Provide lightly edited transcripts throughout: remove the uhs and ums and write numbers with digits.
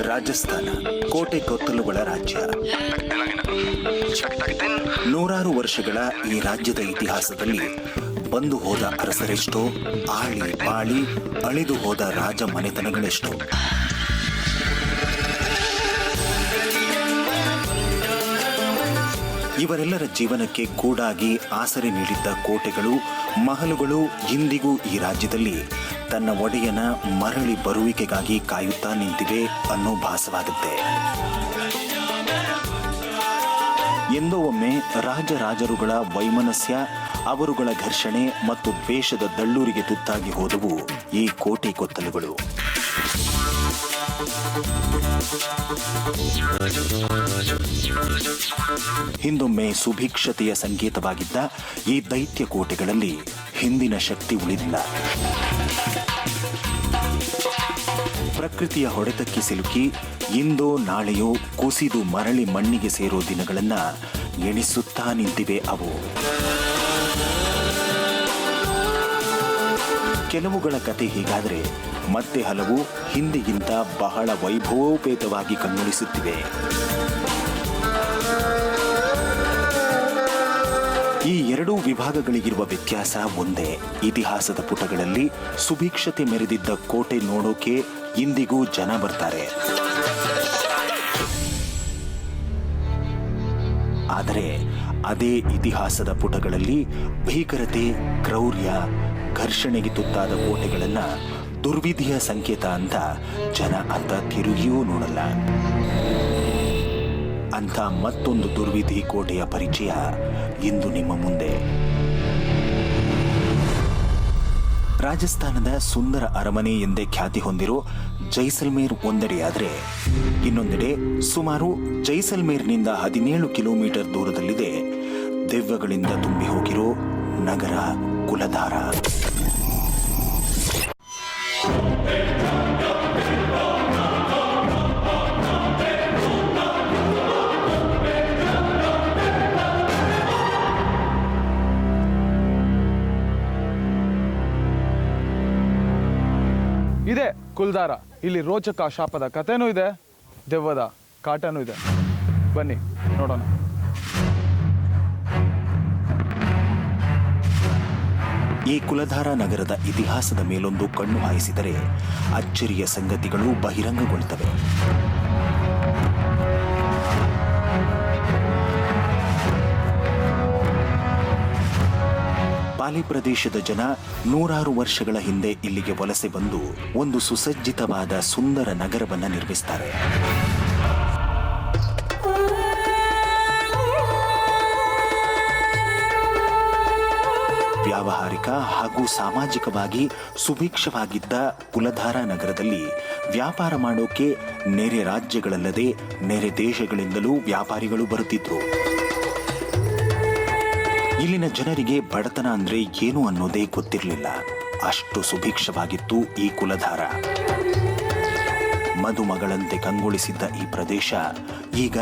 ರಾಜಸ್ಥಾನ ಕೋಟೆ ಕೊತ್ತಲುಗಳ ರಾಜ್ಯ. ನೂರಾರು ವರ್ಷಗಳ ಈ ರಾಜ್ಯದ ಇತಿಹಾಸದಲ್ಲಿ ಬಂದು ಹೋದ ಅರಸರೆಷ್ಟೋ, ಆಳಿ ಪಾಳಿ ಅಳಿದು ಹೋದ ರಾಜ ಮನೆತನಗಳೆಷ್ಟೋ. ಇವರೆಲ್ಲರ ಜೀವನಕ್ಕೆ ಕೂಡಾಗಿ ಆಸರೆ ನೀಡಿದ್ದ ಕೋಟೆಗಳು, ಮಹಲುಗಳು ಇಂದಿಗೂ ಈ ರಾಜ್ಯದಲ್ಲಿ ತನ್ನ ಒಡೆಯನ ಮರಳಿ ಬರುವಿಕೆಗಾಗಿ ಕಾಯುತ್ತಾ ನಿಂತಿವೆ ಅನ್ನೋ ಭಾಸವಾಗುತ್ತೆ. ಎಂದೋ ಒಮ್ಮೆ ರಾಜರಾಜರುಗಳ ವೈಮನಸ್ಯ, ಅವರುಗಳ ಘರ್ಷಣೆ ಮತ್ತು ದ್ವೇಷದ ದಳ್ಳೂರಿಗೆ ತುತ್ತಾಗಿ ಹೋದವು ಈ ಕೋಟೆ ಕೊತ್ತಲುಗಳು. ಹಿಂದೊಮ್ಮೆ ಸುಭಿಕ್ಷತೆಯ ಸಂಕೇತವಾಗಿದ್ದ ಈ ದೈತ್ಯ ಕೋಟೆಗಳಲ್ಲಿ ಹಿಂದಿನ ಶಕ್ತಿ ಉಳಿದಿಲ್ಲ. ಪ್ರಕೃತಿಯ ಹೊಡೆತಕ್ಕೆ ಸಿಲುಕಿ ಇಂದೋ ನಾಳೆಯೋ ಕುಸಿದು ಮರಳಿ ಮಣ್ಣಿಗೆ ಸೇರೋ ದಿನಗಳನ್ನ ಎಣಿಸುತ್ತಾ ನಿಂತಿವೆ ಅವು. ಕೆಲವುಗಳ ಕತೆ ಹೀಗಾದರೆ ಮತ್ತೆ ಹಲವು ಹಿಂದಿಗಿಂತ ಬಹಳ ವೈಭವೋಪೇತವಾಗಿ ಕಣ್ಣುಳಿಸುತ್ತಿವೆ. ಈ ಎರಡೂ ವಿಭಾಗಗಳಿಗಿರುವ ವ್ಯತ್ಯಾಸ ಒಂದೇ. ಇತಿಹಾಸದ ಪುಟಗಳಲ್ಲಿ ಸುಭಿಕ್ಷತೆ ಮೆರೆದಿದ್ದ ಕೋಟೆ ನೋಡೋಕೆ ಇಂದಿಗೂ ಜನ ಬರ್ತಾರೆ. ಆದರೆ ಅದೇ ಇತಿಹಾಸದ ಪುಟಗಳಲ್ಲಿ ಭೀಕರತೆ, ಕ್ರೌರ್ಯ, ಘರ್ಷಣೆಗೆ ತುತ್ತಾದ ಕೋಟೆಗಳನ್ನ ದುರ್ವಿಧಿಯ ಸಂಕೇತ ಅಂತ ಜನ ಅಂತ ತಿರುಗಿಯೂ ನೋಡಲ್ಲ. ಅಂಥ ಮತ್ತೊಂದು ದುರ್ವಿಧಿ ಕೋಟೆಯ ಪರಿಚಯ ಇಂದು ನಿಮ್ಮ ಮುಂದೆ. ರಾಜಸ್ಥಾನದ ಸುಂದರ ಅರಮನೆ ಎಂದೇ ಖ್ಯಾತಿ ಹೊಂದಿರೋ ಜೈಸಲ್ಮೇರ್ ಒಂದೆಡೆಯಾದರೆ, ಇನ್ನೊಂದೆಡೆ ಸುಮಾರು ಜೈಸಲ್ಮೇರ್ನಿಂದ 17 ಕಿಲೋಮೀಟರ್ ದೂರದಲ್ಲಿದೆ ದೆವ್ವಗಳಿಂದ ತುಂಬಿ ಹೋಗಿರೋ ನಗರ ಕುಲಧಾರ. ಇದೆ ಕುಲ್ಧಾರ. ಇಲ್ಲಿ ರೋಚಕ ಶಾಪದ ಕಥೆನೂ ಇದೆ, ದೆವ್ವದ ಕಾಟನೂ ಇದೆ. ಬನ್ನಿ ನೋಡೋಣ. ಈ ಕುಲಧಾರ ನಗರದ ಇತಿಹಾಸದ ಮೇಲೊಂದು ಕಣ್ಣು ಹಾಯಿಸಿದರೆ ಅಚ್ಚರಿಯ ಸಂಗತಿಗಳು ಬಹಿರಂಗಗೊಳ್ಳುತ್ತವೆ. ಪಾಲಿ ಪ್ರದೇಶದ ಜನ ನೂರಾರು ವರ್ಷಗಳ ಹಿಂದೆ ಇಲ್ಲಿಗೆ ವಲಸೆ ಬಂದು ಒಂದು ಸುಸಜ್ಜಿತವಾದ ಸುಂದರ ನಗರವನ್ನು ನಿರ್ಮಿಸ್ತಾರೆ. ವ್ಯಾವಹಾರಿಕ ಹಾಗೂ ಸಾಮಾಜಿಕವಾಗಿ ಸುಭಿಕ್ಷವಾಗಿದ್ದ ಕುಲಧಾರ ನಗರದಲ್ಲಿ ವ್ಯಾಪಾರ ಮಾಡೋಕೆ ನೆರೆ ರಾಜ್ಯಗಳಲ್ಲದೆ ನೆರೆ ದೇಶಗಳಿಂದಲೂ ವ್ಯಾಪಾರಿಗಳು ಬರುತ್ತಿದ್ರು. ಇಲ್ಲಿನ ಜನರಿಗೆ ಬಡತನ ಅಂದ್ರೆ ಏನು ಅನ್ನೋದೇ ಗೊತ್ತಿರಲಿಲ್ಲ. ಅಷ್ಟು ಸುಭಿಕ್ಷವಾಗಿತ್ತು ಈ ಕುಲಧಾರ. ಮದುಮಗಳಂತೆ ಕಂಗೊಳಿಸಿದ್ದ ಈ ಪ್ರದೇಶ ಈಗ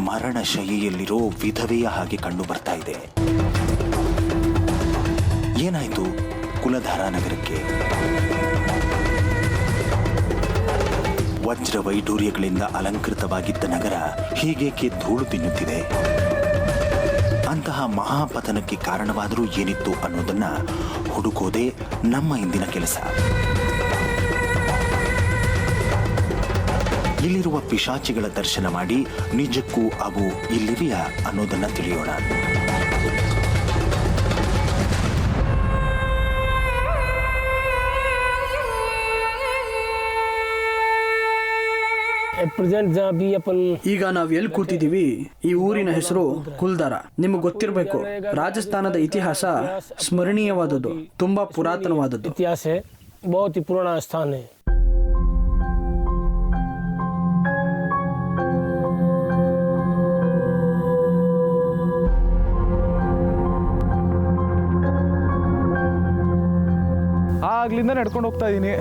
ಮರಣ ಶೈಲಿಯಲ್ಲಿರೋ ವಿಧವೆಯ ಹಾಗೆ ಕಂಡು ಬರ್ತಾ ಇದೆ. ಏನಾಯ್ತು ಕುಲಧಾರ ನಗರಕ್ಕೆ? ವಜ್ರ ವೈಡೂರ್ಯಗಳಿಂದ ಅಲಂಕೃತವಾಗಿದ್ದ ನಗರ ಹೀಗೇಕೆ ಧೂಳು ತಿನ್ನುತ್ತಿದೆ? ಅಂತಹ ಮಹಾಪತನಕ್ಕೆ ಕಾರಣವಾದರೂ ಏನಿತ್ತು ಅನ್ನೋದನ್ನ ಹುಡುಕೋದೇ ನಮ್ಮ ಇಂದಿನ ಕೆಲಸ. ಇಲ್ಲಿರುವ ಪಿಶಾಚಿಗಳ ದರ್ಶನ ಮಾಡಿ ನಿಜಕ್ಕೂ ಅವು ಇಲ್ಲಿವೆಯಾ ಅನ್ನೋದನ್ನ ತಿಳಿಯೋಣ. ಈಗ ನಾವ್ ಎಲ್ಲಿ ಕೂತಿದೀವಿ, ಈ ಊರಿನ ಹೆಸರು ಕುಲ್ಧಾರ. ನಿಮಗೆ ಗೊತ್ತಿರಬೇಕು, ರಾಜಸ್ಥಾನದ ಇತಿಹಾಸ ಸ್ಮರಣೀಯವಾದದ್ದು, ತುಂಬಾ ಪುರಾತನವಾದದ್ದು. ಇತಿಹಾಸ ಬಹುತ್ ಪುರಾಣ ಸ್ಥಾನ. ಆಗ್ಲಿಂದ ನಡ್ಕೊಂಡು ಹೋಗ್ತಾ ಇದೀನಿ.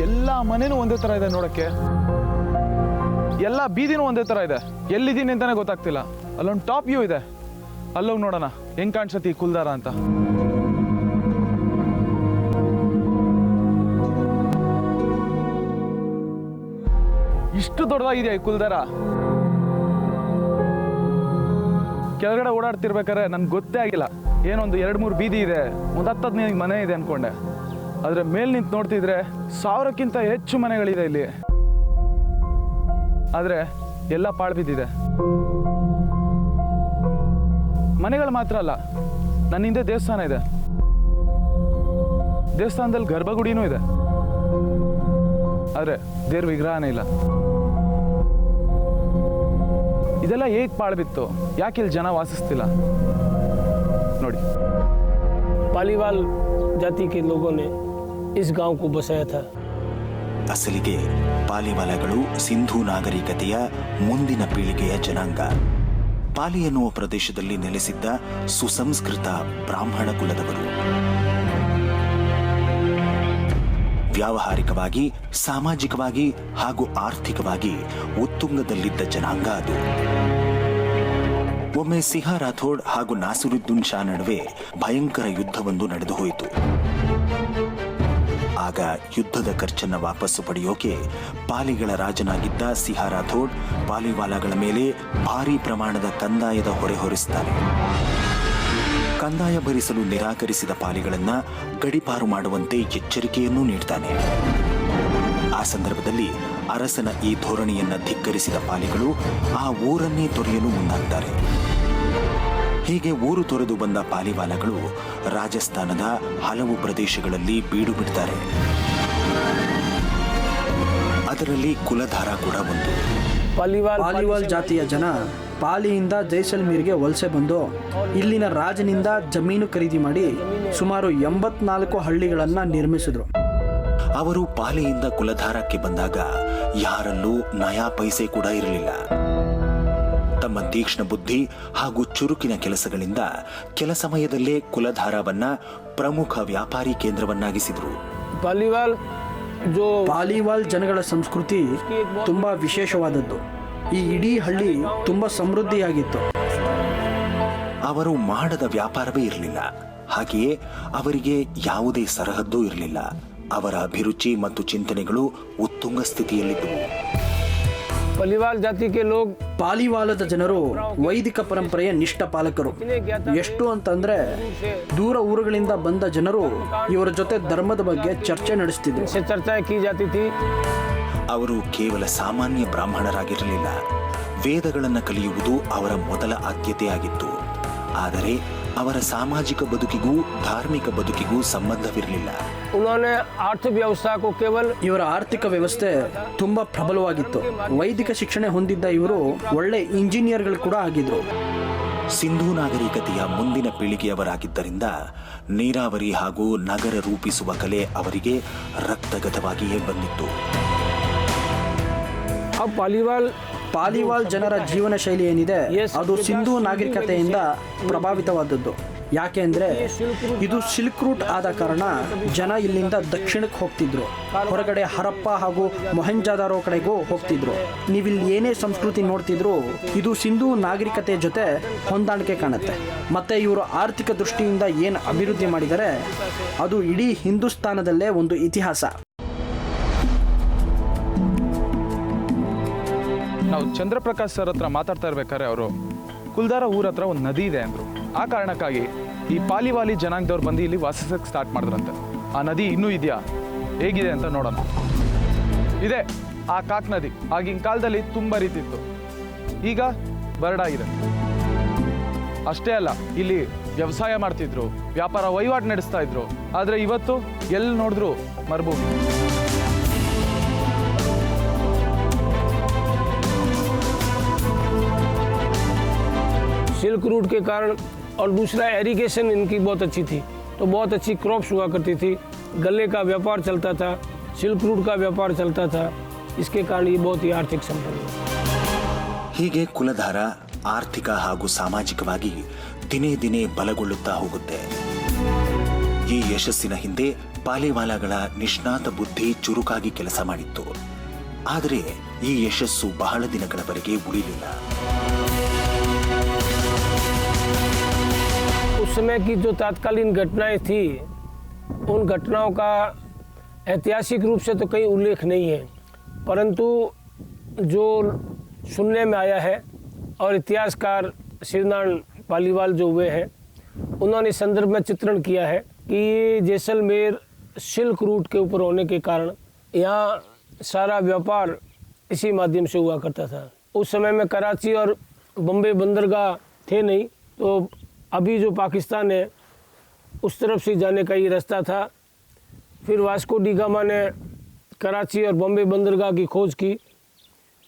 ಎಲ್ಲ ಮನೆನೂ ಒಂದೇ ತರ ಇದೆ ನೋಡಕ್ಕೆ, ಎಲ್ಲ ಬೀದಿನೂ ಒಂದೇ ತರ ಇದೆ. ಎಲ್ಲಿದ್ದೀನಿ ಅಂತಾನೆ ಗೊತ್ತಾಗ್ತಿಲ್ಲ. ಅಲ್ಲೊಂದು ಟಾಪ್ ವ್ಯೂ ಇದೆ, ಅಲ್ಲೋಗಿ ನೋಡೋಣ ಹೆಂಗ್ ಕಾಣಿಸುತ್ತೆ ಈ ಕುಲ್ಧಾರ ಅಂತ. ಇಷ್ಟು ದೊಡ್ಡದಾಗಿದೆ ಈ ಕುಲ್ದಾರ. ಕೆಳಗಡೆ ಓಡಾಡ್ತಿರ್ಬೇಕಾದ್ರೆ ನನ್ಗೆ ಗೊತ್ತೇ ಆಗಿಲ್ಲ, ಏನೊಂದು 2-3 ಬೀದಿ ಇದೆ, ಒಂದು 10-15 ಮನೆ ಇದೆ ಅನ್ಕೊಂಡೆ. ಆದರೆ ಮೇಲೆ ನಿಂತು ನೋಡ್ತಿದ್ರೆ 1000ಕ್ಕಿಂತ ಹೆಚ್ಚು ಮನೆಗಳಿದೆ ಇಲ್ಲಿ. ಆದರೆ ಎಲ್ಲ ಪಾಳು ಬಿದ್ದಿದೆ. ಮನೆಗಳು ಮಾತ್ರ ಅಲ್ಲ, ನನ್ನ ಹಿಂದೆ ದೇವಸ್ಥಾನ ಇದೆ. ದೇವಸ್ಥಾನದಲ್ಲಿ ಗರ್ಭಗುಡಿನೂ ಇದೆ, ಆದರೆ ದೇವ್ರ ವಿಗ್ರಹನೇ ಇಲ್ಲ. ಇದೆಲ್ಲ ಹೇಗೆ ಪಾಳು ಬಿತ್ತು? ಯಾಕೆ ಇಲ್ಲಿ ಜನ ವಾಸಿಸ್ತಿಲ್ಲ ನೋಡಿ. पालीवाल जाति के लोगों ने इस गांव को बसाया था. ಅಸಲಿಗೆ ಪಾಲಿವಾಲಗಳು ಸಿಂಧೂ ನಾಗರಿಕತೆಯ ಮುಂದಿನ ಪೀಳಿಗೆಯ ಜನಾಂಗ. ಪಾಲಿ ಎನ್ನುವ ಪ್ರದೇಶದಲ್ಲಿ ನೆಲೆಸಿದ್ದ ಸುಸಂಸ್ಕೃತ ಬ್ರಾಹ್ಮಣ ಕುಲದವರು. ವ್ಯಾವಹಾರಿಕವಾಗಿ, ಸಾಮಾಜಿಕವಾಗಿ ಹಾಗೂ ಆರ್ಥಿಕವಾಗಿ ಉತ್ತುಂಗದಲ್ಲಿದ್ದ ಜನಾಂಗ ಅದು. ಒಮ್ಮೆ ಸಿಹಾ ರಾಥೋಡ್ ಹಾಗೂ ನಾಸಿರುದ್ದೀನ್ ಶಾ ನಡುವೆ ಭಯಂಕರ ಯುದ್ಧವೊಂದು ನಡೆದು ಹೋಯಿತು. ಆಗ ಯುದ್ಧದ ಖರ್ಚನ್ನು ವಾಪಸ್ಸು ಪಡೆಯೋಕೆ ಪಾಲಿಗಳ ರಾಜನಾಗಿದ್ದ ಸಿಹಾ ರಾಥೋಡ್ ಪಾಲಿವಾಲಗಳ ಮೇಲೆ ಭಾರೀ ಪ್ರಮಾಣದ ಕಂದಾಯದ ಹೊರೆ ಹೊರಿಸುತ್ತಾನೆ. ಕಂದಾಯ ಭರಿಸಲು ನಿರಾಕರಿಸಿದ ಪಾಲಿಗಳನ್ನ ಗಡಿಪಾರು ಮಾಡುವಂತೆ ಎಚ್ಚರಿಕೆಯನ್ನೂ ನೀಡ್ತಾನೆ. ಆ ಸಂದರ್ಭದಲ್ಲಿ ಅರಸನ ಈ ಧೋರಣೆಯನ್ನ ಧಿಕ್ಕರಿಸಿದ ಪಾಲಿಗಳು ಆ ಊರನ್ನೇ ತೊರೆಯಲು ಮುಂದಾಗ್ತಾರೆ. ಹೀಗೆ ಊರು ತೊರೆದು ಬಂದ ಪಾಲಿವಾಲಗಳು ರಾಜಸ್ಥಾನದ ಹಲವು ಪ್ರದೇಶಗಳಲ್ಲಿ ಬೀಡು ಬಿಡ್ತಾರೆ. ಅದರಲ್ಲಿ ಕುಲಧಾರ ಕೂಡ ಒಂದು. ಪಾಲಿವಾಲ್ ಜಾತಿಯ ಜನ ಪಾಲಿಯಿಂದ ಜೈಸಲ್ಮೀರ್ಗೆ ವಲಸೆ ಬಂದು ಇಲ್ಲಿನ ರಾಜನಿಂದ ಜಮೀನು ಖರೀದಿ ಮಾಡಿ ಸುಮಾರು 84 ಹಳ್ಳಿಗಳನ್ನ ನಿರ್ಮಿಸಿದ್ರು. ಅವರು ಪಾಲಿಯಿಂದ ಕುಲಧಾರಕ್ಕೆ ಬಂದಾಗ ಯಾರಲ್ಲೂ ನಯಾ ಪೈಸೆ ಕೂಡ ಇರಲಿಲ್ಲ. ತಮ್ಮ ತೀಕ್ಷ್ಣ ಬುದ್ಧಿ ಹಾಗೂ ಚುರುಕಿನ ಕೆಲಸಗಳಿಂದ ಕೆಲ ಸಮಯದಲ್ಲೇ ಕುಲಧಾರವನ್ನ ಪ್ರಮುಖ ವ್ಯಾಪಾರಿ ಕೇಂದ್ರವನ್ನಾಗಿಸಿದ್ರು. ಪಾಲಿವಾಲ್ ಜನಗಳ ಸಂಸ್ಕೃತಿ ತುಂಬಾ ವಿಶೇಷವಾದದ್ದು. ಈ ಇಡೀ ಹಳ್ಳಿ ತುಂಬಾ ಸಮೃದ್ಧಿಯಾಗಿತ್ತು. ಅವರು ಮಾಡದ ವ್ಯಾಪಾರವೇ ಇರಲಿಲ್ಲ. ಹಾಗೆಯೇ ಅವರಿಗೆ ಯಾವುದೇ ಸರಹದ್ದು ಇರಲಿಲ್ಲ. ಅವರ ಅಭಿರುಚಿ ಮತ್ತು ಚಿಂತನೆಗಳು ಉತ್ತುಂಗ ಸ್ಥಿತಿಯಲ್ಲಿದ್ದವು. ಪಾಲಿವಾಲದ ಜನರು ವೈದಿಕ ಪರಂಪರೆಯ ನಿಷ್ಠ ಪಾಲಕರು. ಎಷ್ಟು ಅಂತಂದ್ರೆ ದೂರ ಊರುಗಳಿಂದ ಬಂದ ಜನರು ಇವರ ಜೊತೆ ಧರ್ಮದ ಬಗ್ಗೆ ಚರ್ಚೆ ನಡೆಸ್ತಿದ್ರು. ಅವರು ಕೇವಲ ಸಾಮಾನ್ಯ ಬ್ರಾಹ್ಮಣರಾಗಿರಲಿಲ್ಲ. ವೇದಗಳನ್ನು ಕಲಿಯುವುದು ಅವರ ಮೊದಲ ಆದ್ಯತೆಯಾಗಿತ್ತು. ಆದರೆ ಅವರ ಸಾಮಾಜಿಕ ಬದುಕಿಗೂ ಧಾರ್ಮಿಕ ಬದುಕಿಗೂ ಸಂಬಂಧವಿರಲಿಲ್ಲ. ಇವರ ಆರ್ಥಿಕ ವ್ಯವಸ್ಥೆ ತುಂಬಾ ಪ್ರಬಲವಾಗಿತ್ತು. ವೈದಿಕ ಶಿಕ್ಷಣ ಹೊಂದಿದ್ದ ಇವರು ಒಳ್ಳೆ ಇಂಜಿನಿಯರ್ಗಳು ಕೂಡ ಆಗಿದ್ರು. ಸಿಂಧೂ ನಾಗರಿಕತೆಯ ಮುಂದಿನ ಪೀಳಿಗೆಯವರಾಗಿದ್ದರಿಂದ ನೀರಾವರಿ ಹಾಗೂ ನಗರ ರೂಪಿಸುವ ಕಲೆ ಅವರಿಗೆ ರಕ್ತಗತವಾಗಿಯೇ ಬಂದಿತ್ತು. ಪಾಲಿವಾಲ್ ಜನರ ಜೀವನ ಶೈಲಿ ಏನಿದೆ ಅದು ಸಿಂಧೂ ನಾಗರಿಕತೆಯಿಂದ ಪ್ರಭಾವಿತವಾದದ್ದು. ಯಾಕೆ ಅಂದ್ರೆ ಇದು ಸಿಲ್ಕ್ ರೂಟ್ ಆದ ಕಾರಣ ಜನ ಇಲ್ಲಿಂದ ದಕ್ಷಿಣಕ್ಕೆ ಹೋಗ್ತಿದ್ರು. ಹೊರಗಡೆ ಹರಪ್ಪ ಹಾಗೂ ಮೊಹೆಂಜಾದಾರೋ ಕಡೆಗೂ ಹೋಗ್ತಿದ್ರು. ನೀವಿಲ್ಲಿ ಏನೇ ಸಂಸ್ಕೃತಿ ನೋಡ್ತಿದ್ರು ಇದು ಸಿಂಧೂ ನಾಗರಿಕತೆ ಜೊತೆ ಹೊಂದಾಣಿಕೆ ಕಾಣುತ್ತೆ. ಮತ್ತೆ ಇವರು ಆರ್ಥಿಕ ದೃಷ್ಟಿಯಿಂದ ಏನು ಅಭಿವೃದ್ಧಿ ಮಾಡಿದರೆ ಅದು ಇಡೀ ಹಿಂದೂಸ್ತಾನದಲ್ಲೇ ಒಂದು ಇತಿಹಾಸ. ನಾವು ಚಂದ್ರಪ್ರಕಾಶ್ ಸರ್ ಹತ್ರ ಮಾತಾಡ್ತಾ ಇರ್ಬೇಕಾದ್ರೆ ಅವರು ಕುಲ್ದಾರ ಊರ ಹತ್ರ ಒಂದು ನದಿ ಇದೆ ಅಂದರು. ಆ ಕಾರಣಕ್ಕಾಗಿ ಈ ಪಾಲಿವಾಲಿ ಜನಾಂಗದವ್ರು ಬಂದು ಇಲ್ಲಿ ವಾಸಿಸಕ್ಕೆ ಸ್ಟಾರ್ಟ್ ಮಾಡಿದ್ರಂತೆ. ಆ ನದಿ ಇನ್ನೂ ಇದೆಯಾ, ಹೇಗಿದೆ ಅಂತ ನೋಡೋಣ. ಇದೆ ಆ ಕಾಕ್ ನದಿ. ಆಗಿನ ಕಾಲದಲ್ಲಿ ತುಂಬ ರೀತಿತ್ತು, ಈಗ ಬರಡಾಗಿದೆ. ಅಷ್ಟೇ ಅಲ್ಲ, ಇಲ್ಲಿ ವ್ಯವಸಾಯ ಮಾಡ್ತಿದ್ರು, ವ್ಯಾಪಾರ ವಹಿವಾಟು ನಡೆಸ್ತಾ ಇದ್ರು. ಆದರೆ ಇವತ್ತು ಎಲ್ಲಿ ನೋಡಿದ್ರು ಮರುಭೂಮಿ. सिल्क रूट के कारण और दूसरा एरिगेशन इनकी बहुत अच्छी थी, तो बहुत अच्छी क्रॉप्स हुआ करती थी. गले का व्यापार चलता था, सिल्क रूट का व्यापार चलता था. इसके कारण ये बहुत ही आर्थिक संपन्न हुआ. ಹೀಗೆ ಕುಲಧಾರ ಆರ್ಥಿಕ ಹಾಗೂ ಸಾಮಾಜಿಕವಾಗಿ ದಿನೇ ದಿನೇ ಬಲಗೊಳ್ಳುತ್ತಾ ಹೋಗುತ್ತೆ. ಈ ಯಶಸ್ಸಿನ ಹಿಂದೆ ಪಾಲಿವಾಲಗಳ ನಿಷ್ಣಾತ ಬುದ್ಧಿ ಚುರುಕಾಗಿ ಕೆಲಸ ಮಾಡಿತ್ತು. ಆದರೆ ಈ ಯಶಸ್ಸು ಬಹಳ ದಿನಗಳವರೆಗೆ ಉಳಿಲಿಲ್ಲ. उस समय की जो तात्कालीन घटनाएं थी, उन घटनाओं का ऐतिहासिक रूप से तो कहीं उल्लेख नहीं है, परंतु जो सुनने में आया है और इतिहासकार श्रीनारायण पालीवाल जो हुए हैं उन्होंने संदर्भ में चित्रण किया है कि ये जैसलमेर सिल्क रूट के ऊपर होने के कारण यहाँ सारा व्यापार इसी माध्यम से हुआ करता था। उस समय में कराची और बम्बे बंदरगाह थे नहीं, तो अभी जो पाकिस्तान है उस तरफ से जाने का ये रास्ता था। फिर वास्को डी गामा ने कराची और बम्बे बंदरगाह की खोज की,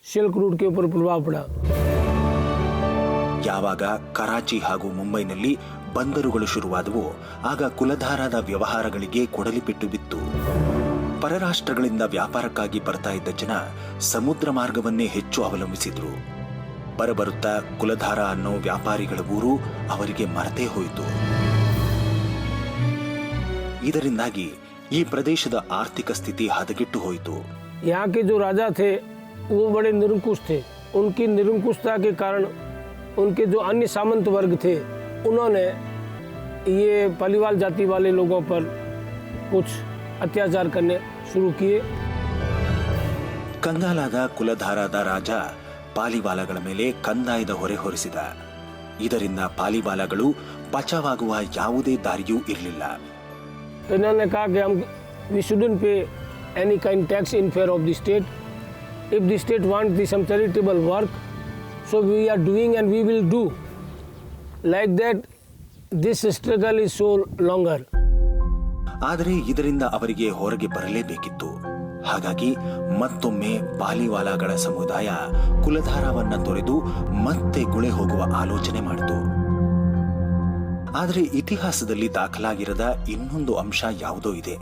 सिल्क रूट के ऊपर प्रभाव पड़ा। ಯಾವಾಗ ಕರಾಚಿ ಹಾಗೂ ಮುಂಬೈನಲ್ಲಿ ಬಂದರುಗಳು ಶುರುವಾದವು ಆಗ ಕುಲಧಾರದ ವ್ಯವಹಾರಗಳಿಗೆ ಕೊಡಲಿಪೆಟ್ಟು ಬಿತ್ತು. ಪರರಾಷ್ಟ್ರಗಳಿಂದ ವ್ಯಾಪಾರಕ್ಕಾಗಿ ಬರ್ತಾ ಇದ್ದ ಜನ ಸಮುದ್ರ ಮಾರ್ಗವನ್ನೇ ಹೆಚ್ಚು ಅವಲಂಬಿಸಿದ್ರು. ಬರಬರುತ್ತಾ ಕುಲಧಾರ ಅನ್ನೋ ವ್ಯಾಪಾರಿಗಳ ಊರು ಅವರಿಗೆ ಮರೆತೇ ಹೋಯಿತು. ಇದರಿಂದಾಗಿ ಈ ಪ್ರದೇಶದ ಆರ್ಥಿಕ ಸ್ಥಿತಿ ಹದಗೆಟ್ಟು ಹೋಯಿತು. यहाँ के जो राजा थे वो बड़े निरंकुश थे। उनकी निरंकुशता के कारण उनके जो अन्य सामंत वर्ग थे उन्होंने ये पालीवाल जाति वाले लोगों पर कुछ अत्याचार करने शुरू किए। ಕಂಗಾಲಾದ ಕುಲಧಾರದ ರಾಜ ಪಾಲಿವಾಲಗಳ ಮೇಲೆ ಕಂದಾಯದ ಹೊರೆ ಹೊರಿಸಿದ. ಇದರಿಂದ ಪಾಲಿವಾಲಗಳು ಬಚಾವಾಗುವ ಯಾವುದೇ ದಾರಿಯೂ ಇರಲಿಲ್ಲ. तो इन्होंने कहा कि हम we shouldn't pay any kind tax in fair of the state. If the state want the some charitable work so we are doing and we will do like that. This struggle is so longer. ಆದರೆ ಇದರಿಂದ ಅವರಿಗೆ ಹೊರಗೆ ಬರಲೇಬೇಕಿತ್ತು. ಹಾಗಾಗಿ ಮತ್ತೊಮ್ಮೆ ಪಾಲಿವಾಲಾಗಳ ಸಮುದಾಯ ಕುಲಧಾರವನ್ನ ತೊರೆದು ಮತ್ತೆ ಗುಳೆ ಹೋಗುವ ಆಲೋಚನೆ ಮಾಡಿತು. ಆದರೆ ಇತಿಹಾಸದಲ್ಲಿ ದಾಖಲಾಗಿರದ ಇನ್ನೊಂದು ಅಂಶ ಯಾವುದೋ ಇದೆ.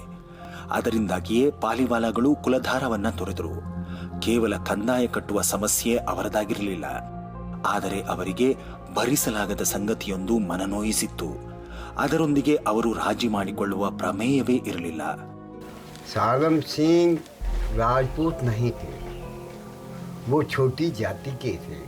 ಅದರಿಂದಾಗಿಯೇ ಪಾಲಿವಾಲಾಗಳು ಕುಲಧಾರವನ್ನ ತೊರೆದರು. ಕೇವಲ ಕಂದಾಯ ಕಟ್ಟುವ ಸಮಸ್ಯೆ ಅವರದಾಗಿರಲಿಲ್ಲ, ಆದರೆ ಅವರಿಗೆ ಭರಿಸಲಾಗದ ಸಂಗತಿಯೊಂದು ಮನನೋಯಿಸಿತ್ತು. ಅದರೊಂದಿಗೆ ಅವರು ರಾಜಿ ಮಾಡಿಕೊಳ್ಳುವ ಪ್ರಮೇಯವೇ ಇರಲಿಲ್ಲ. सालम सिंह राजपूत नहीं थे, वो छोटी जाति के थे।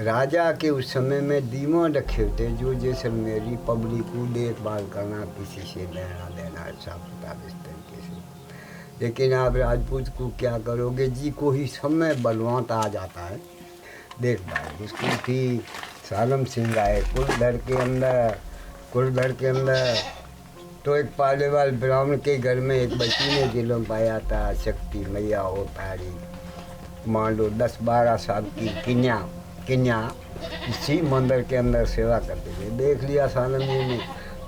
राजा के उस समय में दीवान रखे थे जो जैसलमेरी पब्लिक को देखभाल करना, किसी से लेना देना, हिसाब किताब इस तरीके से। लेकिन आप राजपूत को क्या करोगे जी, कोई समय बलवंत आ जाता है। देखभाल मुश्किल थी। सालम सिंह आए कुलधर के अंदर तो एक पालेवाल ब्राह्मण के घर में एक बच्ची ने जिलों पाया था। शक्ति मैया हो तारी, मान लो 10-12 साल की किन्या इसी मंदिर के अंदर सेवा करते थे। देख लिया सालम जी ने,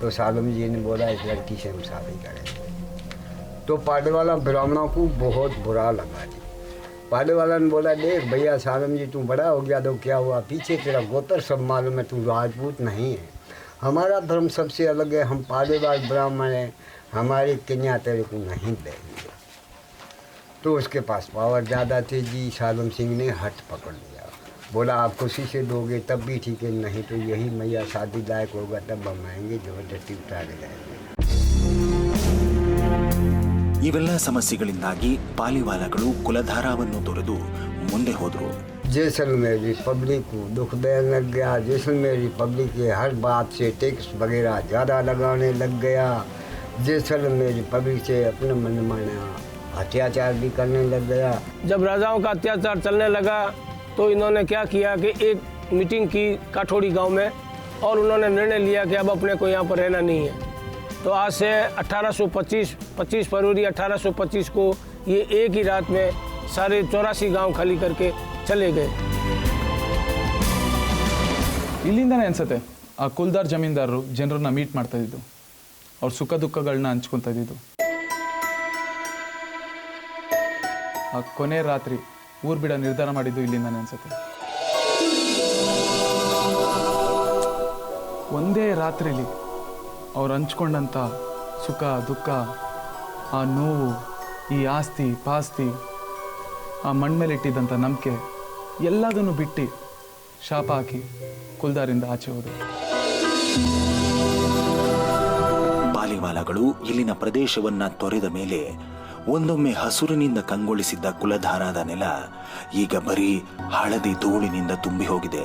तो सालम जी ने बोला इस लड़की से हम शादी करेंगे। तो पालेवाला ब्राह्मणों को बहुत बुरा लगा जी। पालेवाला ने बोला देख भैया सालम जी तू बड़ा हो गया तो क्या हुआ, पीछे तेरा गोत्र सब मालूम है, तू राजपूत नहीं है। हमारा धर्म सबसे अलग है, हम पालेवाल ब्राह्मण हैं, हमारी कन्या तेरे को नहीं देंगे। तो उसके पास पावर ज़्यादा थी जी। सालम सिंह ने हट पकड़ लिया, बोला आप खुशी से दोगे तब भी ठीक है, नहीं तो यही मैया शादी लायक होगा तब हम आएंगे, जबरदस्ती उठा के जाएंगे। ಇವೆಲ್ಲ ಸಮಸ್ಯೆಗಳಿಂದಾಗಿ ಪಾಲಿವಾಲಾಗಳು ಕುಲಧಾರವನ್ನು ತೊರೆದು ಮುಂದೆ ಹೋದರು. जैसलमेर रिपब्लिक को दुख देने लग गया। जैसलमेर रिपब्लिक के हर बात से टैक्स वगैरह ज़्यादा लगाने लग गया। जैसलमेर रिपब्लिक से अपने मनमाना अत्याचार भी करने लग गया। जब राजाओं का अत्याचार चलने लगा तो इन्होंने क्या किया कि एक मीटिंग की काठोड़ी गांव में और उन्होंने निर्णय लिया कि अब अपने को यहाँ पर रहना नहीं है। तो आज से 25 फरवरी 1825 को ये एक ही रात में सारे 84 गांव खाली करके चले गए। ಇಲ್ಲಿಂದನೇ ಅನ್ಸುತ್ತೆ ಆ ಕುಲ್ದಾರ್ ಜಮೀನ್ದಾರರು ಜನರನ್ನ ಮೀಟ್ ಮಾಡ್ತಾ ಇದ್ದು, ಅವ್ರ ಸುಖ ದುಃಖಗಳನ್ನ ಹಂಚ್ಕೊತಾ ಇದ್ದಿದ್ದು. ಆ ಕೊನೆ ರಾತ್ರಿ ಊರ್ ಬಿಡ ನಿರ್ಧಾರ ಮಾಡಿದ್ದು ಇಲ್ಲಿಂದನೇ ಅನ್ಸುತ್ತೆ. ಒಂದೇ ರಾತ್ರಿಲಿ ಅವ್ರು ಹಂಚ್ಕೊಂಡಂಥ ಸುಖ ದುಃಖ, ಆ ನೋವು, ಈ ಆಸ್ತಿ ಪಾಸ್ತಿ, ಆ ಮಣ್ಮೇಲಿಟ್ಟಿದ್ದಂಥ ನಂಬಿಕೆ ಎಲ್ಲದನ್ನು ಬಿಟ್ಟು ಶಾಪ ಹಾಕಿ ಕುಲ್ದಾರಿಂದ ಆಚೆ ಹೋದರು. ಪಾಲಿವಾಲಾಗಳು ಇಲ್ಲಿನ ಪ್ರದೇಶವನ್ನ ತೊರೆದ ಮೇಲೆ ಒಂದೊಮ್ಮೆ ಹಸುರಿನಿಂದ ಕಂಗೊಳಿಸಿದ್ದ ಕುಲಧಾರದ ನೆಲ ಈಗ ಬರೀ ಹಳದಿ ಧೂಳಿನಿಂದ ತುಂಬಿ ಹೋಗಿದೆ.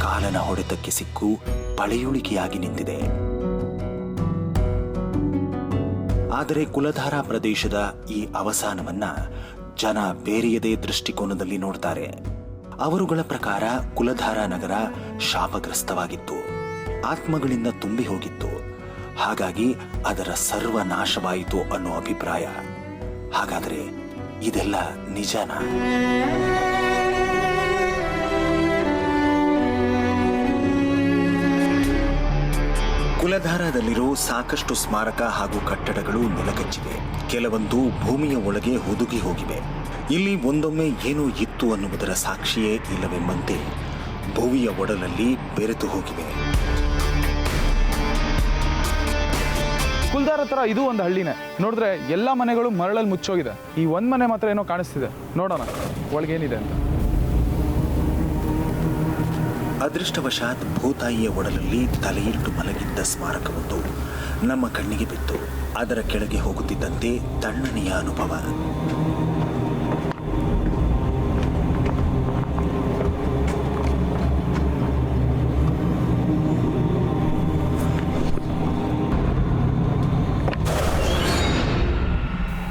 ಕಾಲನ ಹೊಡೆತಕ್ಕೆ ಸಿಕ್ಕು ಪಳೆಯುಳಿಕೆಯಾಗಿ ನಿಂತಿದೆ. ಆದರೆ ಕುಲಧಾರಾ ಪ್ರದೇಶದ ಈ ಅವಸಾನವನ್ನ ಜನ ಬೇರೆಯದೇ ದೃಷ್ಟಿಕೋನದಲ್ಲಿ ನೋಡ್ತಾರೆ. ಅವರುಗಳ ಪ್ರಕಾರ ಕುಲಧಾರಾ ನಗರ ಶಾಪಗ್ರಸ್ತವಾಗಿತ್ತು, ಆತ್ಮಗಳಿಂದ ತುಂಬಿ ಹೋಗಿತ್ತು. ಹಾಗಾಗಿ ಅದರ ಸರ್ವನಾಶವಾಯಿತು ಅನ್ನೋ ಅಭಿಪ್ರಾಯ. ಹಾಗಾದರೆ ಇದೆಲ್ಲ ನಿಜನಾ? ಕುಲಧಾರಾದಲ್ಲಿರೋ ಸಾಕಷ್ಟು ಸ್ಮಾರಕ ಹಾಗೂ ಕಟ್ಟಡಗಳು ನೆಲಕಚ್ಚಿವೆ. ಕೆಲವೊಂದು ಭೂಮಿಯ ಒಳಗೆ ಹುದುಗಿ ಹೋಗಿವೆ. ಇಲ್ಲಿ ಒಂದೊಮ್ಮೆ ಏನೋ ಇತ್ತು ಅನ್ನುವುದರ ಸಾಕ್ಷಿಯೇ ಇಲ್ಲವೆಂಬಂತೆ ಭೂಮಿಯ ಒಡಲಲ್ಲಿ ಬೆರೆತು ಹೋಗಿವೆ. ಕುಲ್ದಾರ ಹತ್ರ ಇದು ಒಂದು ಹಳ್ಳಿನೇ. ನೋಡಿದ್ರೆ ಎಲ್ಲ ಮನೆಗಳು ಮರಳಲ್ಲಿ ಮುಚ್ಚೋಗಿದೆ. ಈ ಒಂದು ಮನೆ ಮಾತ್ರ ಏನೋ ಕಾಣಿಸ್ತಿದೆ. ನೋಡೋಣ ಒಳಗೇನಿದೆ ಅಂತ. ಅದೃಷ್ಟವಶಾತ್ ಭೂತಾಯಿಯ ಒಡಲಲ್ಲಿ ತಲೆಯಿಟ್ಟು ಮಲಗಿದ್ದ ಸ್ಮಾರಕವೊಂದು ನಮ್ಮ ಕಣ್ಣಿಗೆ ಬಿತ್ತು. ಅದರ ಕೆಳಗೆ ಹೋಗುತ್ತಿದ್ದಂತೆ ತಣ್ಣನೆಯ ಅನುಭವ.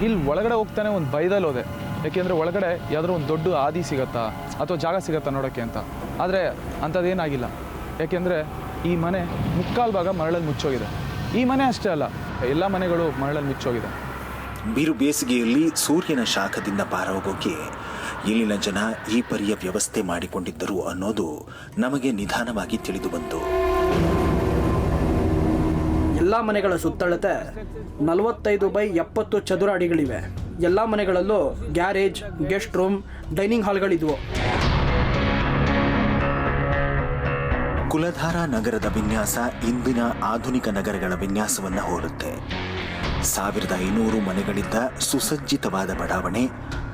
ಇಲ್ಲಿ ಒಳಗಡೆ ಹೋಗ್ತಾನೆ ಒಂದು ಭಯದಲ್ಲಿ ಹೋದೆ. ಯಾಕೆಂದರೆ ಒಳಗಡೆ ಯಾವುದಾದ್ರು ಒಂದು ದೊಡ್ಡ ಆದಿ ಸಿಗತ್ತಾ ಅಥವಾ ಜಾಗ ಸಿಗತ್ತಾ ನೋಡೋಕ್ಕೆ ಅಂತ. ಆದರೆ ಅಂಥದ್ದೇನಾಗಿಲ್ಲ. ಯಾಕೆಂದರೆ ಈ ಮನೆ ಮುಕ್ಕಾಲು ಭಾಗ ಮರಳಲ್ಲಿ ಮುಚ್ಚೋಗಿದೆ. ಈ ಮನೆ ಅಷ್ಟೇ ಅಲ್ಲ, ಎಲ್ಲ ಮನೆಗಳು ಮರಳಲ್ಲಿ ಮುಚ್ಚೋಗಿದೆ. ಬಿರು ಬೇಸಿಗೆಯಲ್ಲಿ ಸೂರ್ಯನ ಶಾಖದಿಂದ ಪಾರಾಗೋಕೆ ಇಲ್ಲಿನ ಜನ ಈ ಪರಿಯ ವ್ಯವಸ್ಥೆ ಮಾಡಿಕೊಂಡಿದ್ದರು ಅನ್ನೋದು ನಮಗೆ ನಿಧಾನವಾಗಿ ತಿಳಿದು ಬಂತು. ಎಲ್ಲ ಮನೆಗಳ ಸುತ್ತಳತೆ 45/70 ಚದುರ ಅಡಿಗಳಿವೆ. ಎಲ್ಲ ಮನೆಗಳಲ್ಲೂ ಗ್ಯಾರೇಜ್, ಗೆಸ್ಟ್ ರೂಮ್, ಡೈನಿಂಗ್ ಹಾಲ್ಗಳಿದ್ವು. ಕುಲಧಾರಾ ನಗರದ ವಿನ್ಯಾಸ ಇಂದಿನ ಆಧುನಿಕ ನಗರಗಳ ವಿನ್ಯಾಸವನ್ನು ಹೋಲುತ್ತೆ. 1500 ಮನೆಗಳಿದ್ದ ಸುಸಜ್ಜಿತವಾದ ಬಡಾವಣೆ,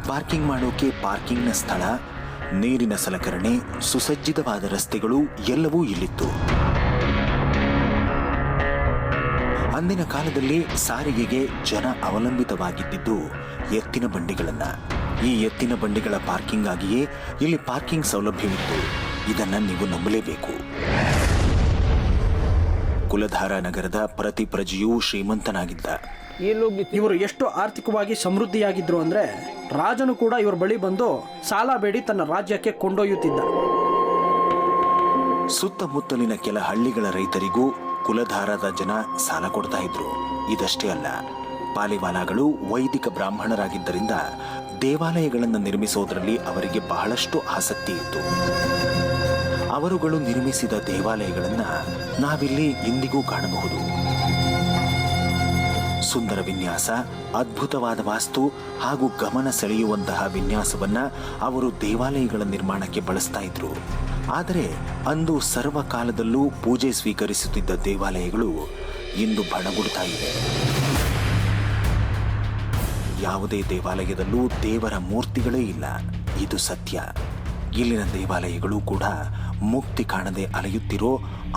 ಪಾರ್ಕಿಂಗ್ ಮಾಡೋಕೆ ಪಾರ್ಕಿಂಗ್ನ ಸ್ಥಳ, ನೀರಿನ ಸಲಕರಣೆ, ಸುಸಜ್ಜಿತವಾದ ರಸ್ತೆಗಳು ಎಲ್ಲವೂ ಇಲ್ಲಿತ್ತು. ಅಂದಿನ ಕಾಲದಲ್ಲಿ ಸಾರಿಗೆಗೆ ಜನ ಅವಲಂಬಿತವಾಗಿದ್ದು ಎತ್ತಿನ ಬಂಡಿಗಳನ್ನ. ಈ ಎತ್ತಿನ ಬಂಡಿಗಳ ಪಾರ್ಕಿಂಗ್ ಆಗಿಯೇ ಇಲ್ಲಿ ಪಾರ್ಕಿಂಗ್ ಸೌಲಭ್ಯವಿತ್ತು. ಇದನ್ನ ನೀವು ನಂಬಲೇಬೇಕು. ಕುಲಧಾರಾ ನಗರದ ಪ್ರತಿ ಪ್ರಜೆಯೂ ಶ್ರೀಮಂತನಾಗಿದ್ದ. ಇವರು ಎಷ್ಟು ಆರ್ಥಿಕವಾಗಿ ಸಮೃದ್ಧಿಯಾಗಿದ್ರು ಅಂದ್ರೆ ರಾಜನು ಕೂಡ ಇವ್ರ ಬಳಿ ಬಂದು ಸಾಲ ಬೇಡಿ ತನ್ನ ರಾಜ್ಯಕ್ಕೆ ಕೊಂಡೊಯ್ಯುತ್ತಿದ್ದ. ಸುತ್ತಮುತ್ತಲಿನ ಕೆಲ ಹಳ್ಳಿಗಳ ರೈತರಿಗೂ ಕುಲಧಾರಾದ ಜನ ಸಾಲ ಕೊಡ್ತಾ ಇದ್ರು. ಇದಷ್ಟೇ ಅಲ್ಲ, ಪಾಲಿವಾಲಾಗಳು ವೈದಿಕ ಬ್ರಾಹ್ಮಣರಾಗಿದ್ದರಿಂದ ದೇವಾಲಯಗಳನ್ನು ನಿರ್ಮಿಸೋದ್ರಲ್ಲಿ ಅವರಿಗೆ ಬಹಳಷ್ಟು ಆಸಕ್ತಿ ಇತ್ತು. ಅವರುಗಳು ನಿರ್ಮಿಸಿದ ದೇವಾಲಯಗಳನ್ನು ನಾವಿಲ್ಲಿ ಇಂದಿಗೂ ಕಾಣಬಹುದು. ಸುಂದರ ವಿನ್ಯಾಸ, ಅದ್ಭುತವಾದ ವಾಸ್ತು ಹಾಗೂ ಗಮನ ಸೆಳೆಯುವಂತಹ ವಿನ್ಯಾಸವನ್ನ ಅವರು ದೇವಾಲಯಗಳ ನಿರ್ಮಾಣಕ್ಕೆ ಬಳಸ್ತಾ ಇದ್ರು. ಆದರೆ ಅಂದು ಸರ್ವಕಾಲದಲ್ಲೂ ಪೂಜೆ ಸ್ವೀಕರಿಸುತ್ತಿದ್ದ ದೇವಾಲಯಗಳು ಇಂದು ಬಣಗುಡ್ತಾ ಇವೆ. ಯಾವುದೇ ದೇವಾಲಯದಲ್ಲೂ ದೇವರ ಮೂರ್ತಿಗಳೇ ಇಲ್ಲ. ಇದು ಸತ್ಯ. ಇಲ್ಲಿನ ದೇವಾಲಯಗಳು ಕೂಡ ಮುಕ್ತಿ ಕಾಣದೆ ಅಲೆಯುತ್ತಿರೋ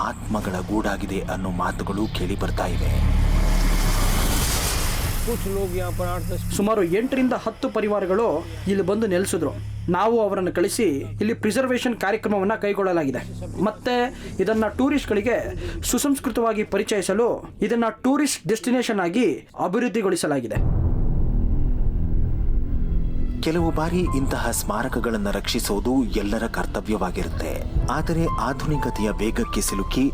ಆತ್ಮಗಳ ಗೂಡಾಗಿದೆ ಅನ್ನೋ ಮಾತುಗಳು ಕೇಳಿ ಬರ್ತಾ ಇವೆ. ಸುಮಾರು 8ರಿಂದ 10 ಪರಿವಾರಗಳು ಇಲ್ಲಿ ಬಂದು ನೆಲೆಸಿದ್ರು. ನಾವು ಅವರನ್ನು ಕಳಿಸಿ ಇಲ್ಲಿ ಪ್ರಿಸರ್ವೇಷನ್ ಕಾರ್ಯಕ್ರಮವನ್ನು ಕೈಗೊಳ್ಳಲಾಗಿದೆ. ಮತ್ತೆ ಇದನ್ನ ಟೂರಿಸ್ಟ್ಗಳಿಗೆ ಸುಸಂಸ್ಕೃತವಾಗಿ ಪರಿಚಯಿಸಲು ಇದನ್ನ ಟೂರಿಸ್ಟ್ ಡೆಸ್ಟಿನೇಷನ್ ಆಗಿ ಅಭಿವೃದ್ಧಿಗೊಳಿಸಲಾಗಿದೆ. ಕೆಲವು ಬಾರಿ ಇಂತಹ ಸ್ಮಾರಕಗಳನ್ನು ರಕ್ಷಿಸೋದು ಎಲ್ಲರ ಕರ್ತವ್ಯವಾಗಿರುತ್ತೆ. ಆದರೆ ಆಧುನಿಕತೆಯ ವೇಗಕ್ಕೆ ಸಿಲುಕಿ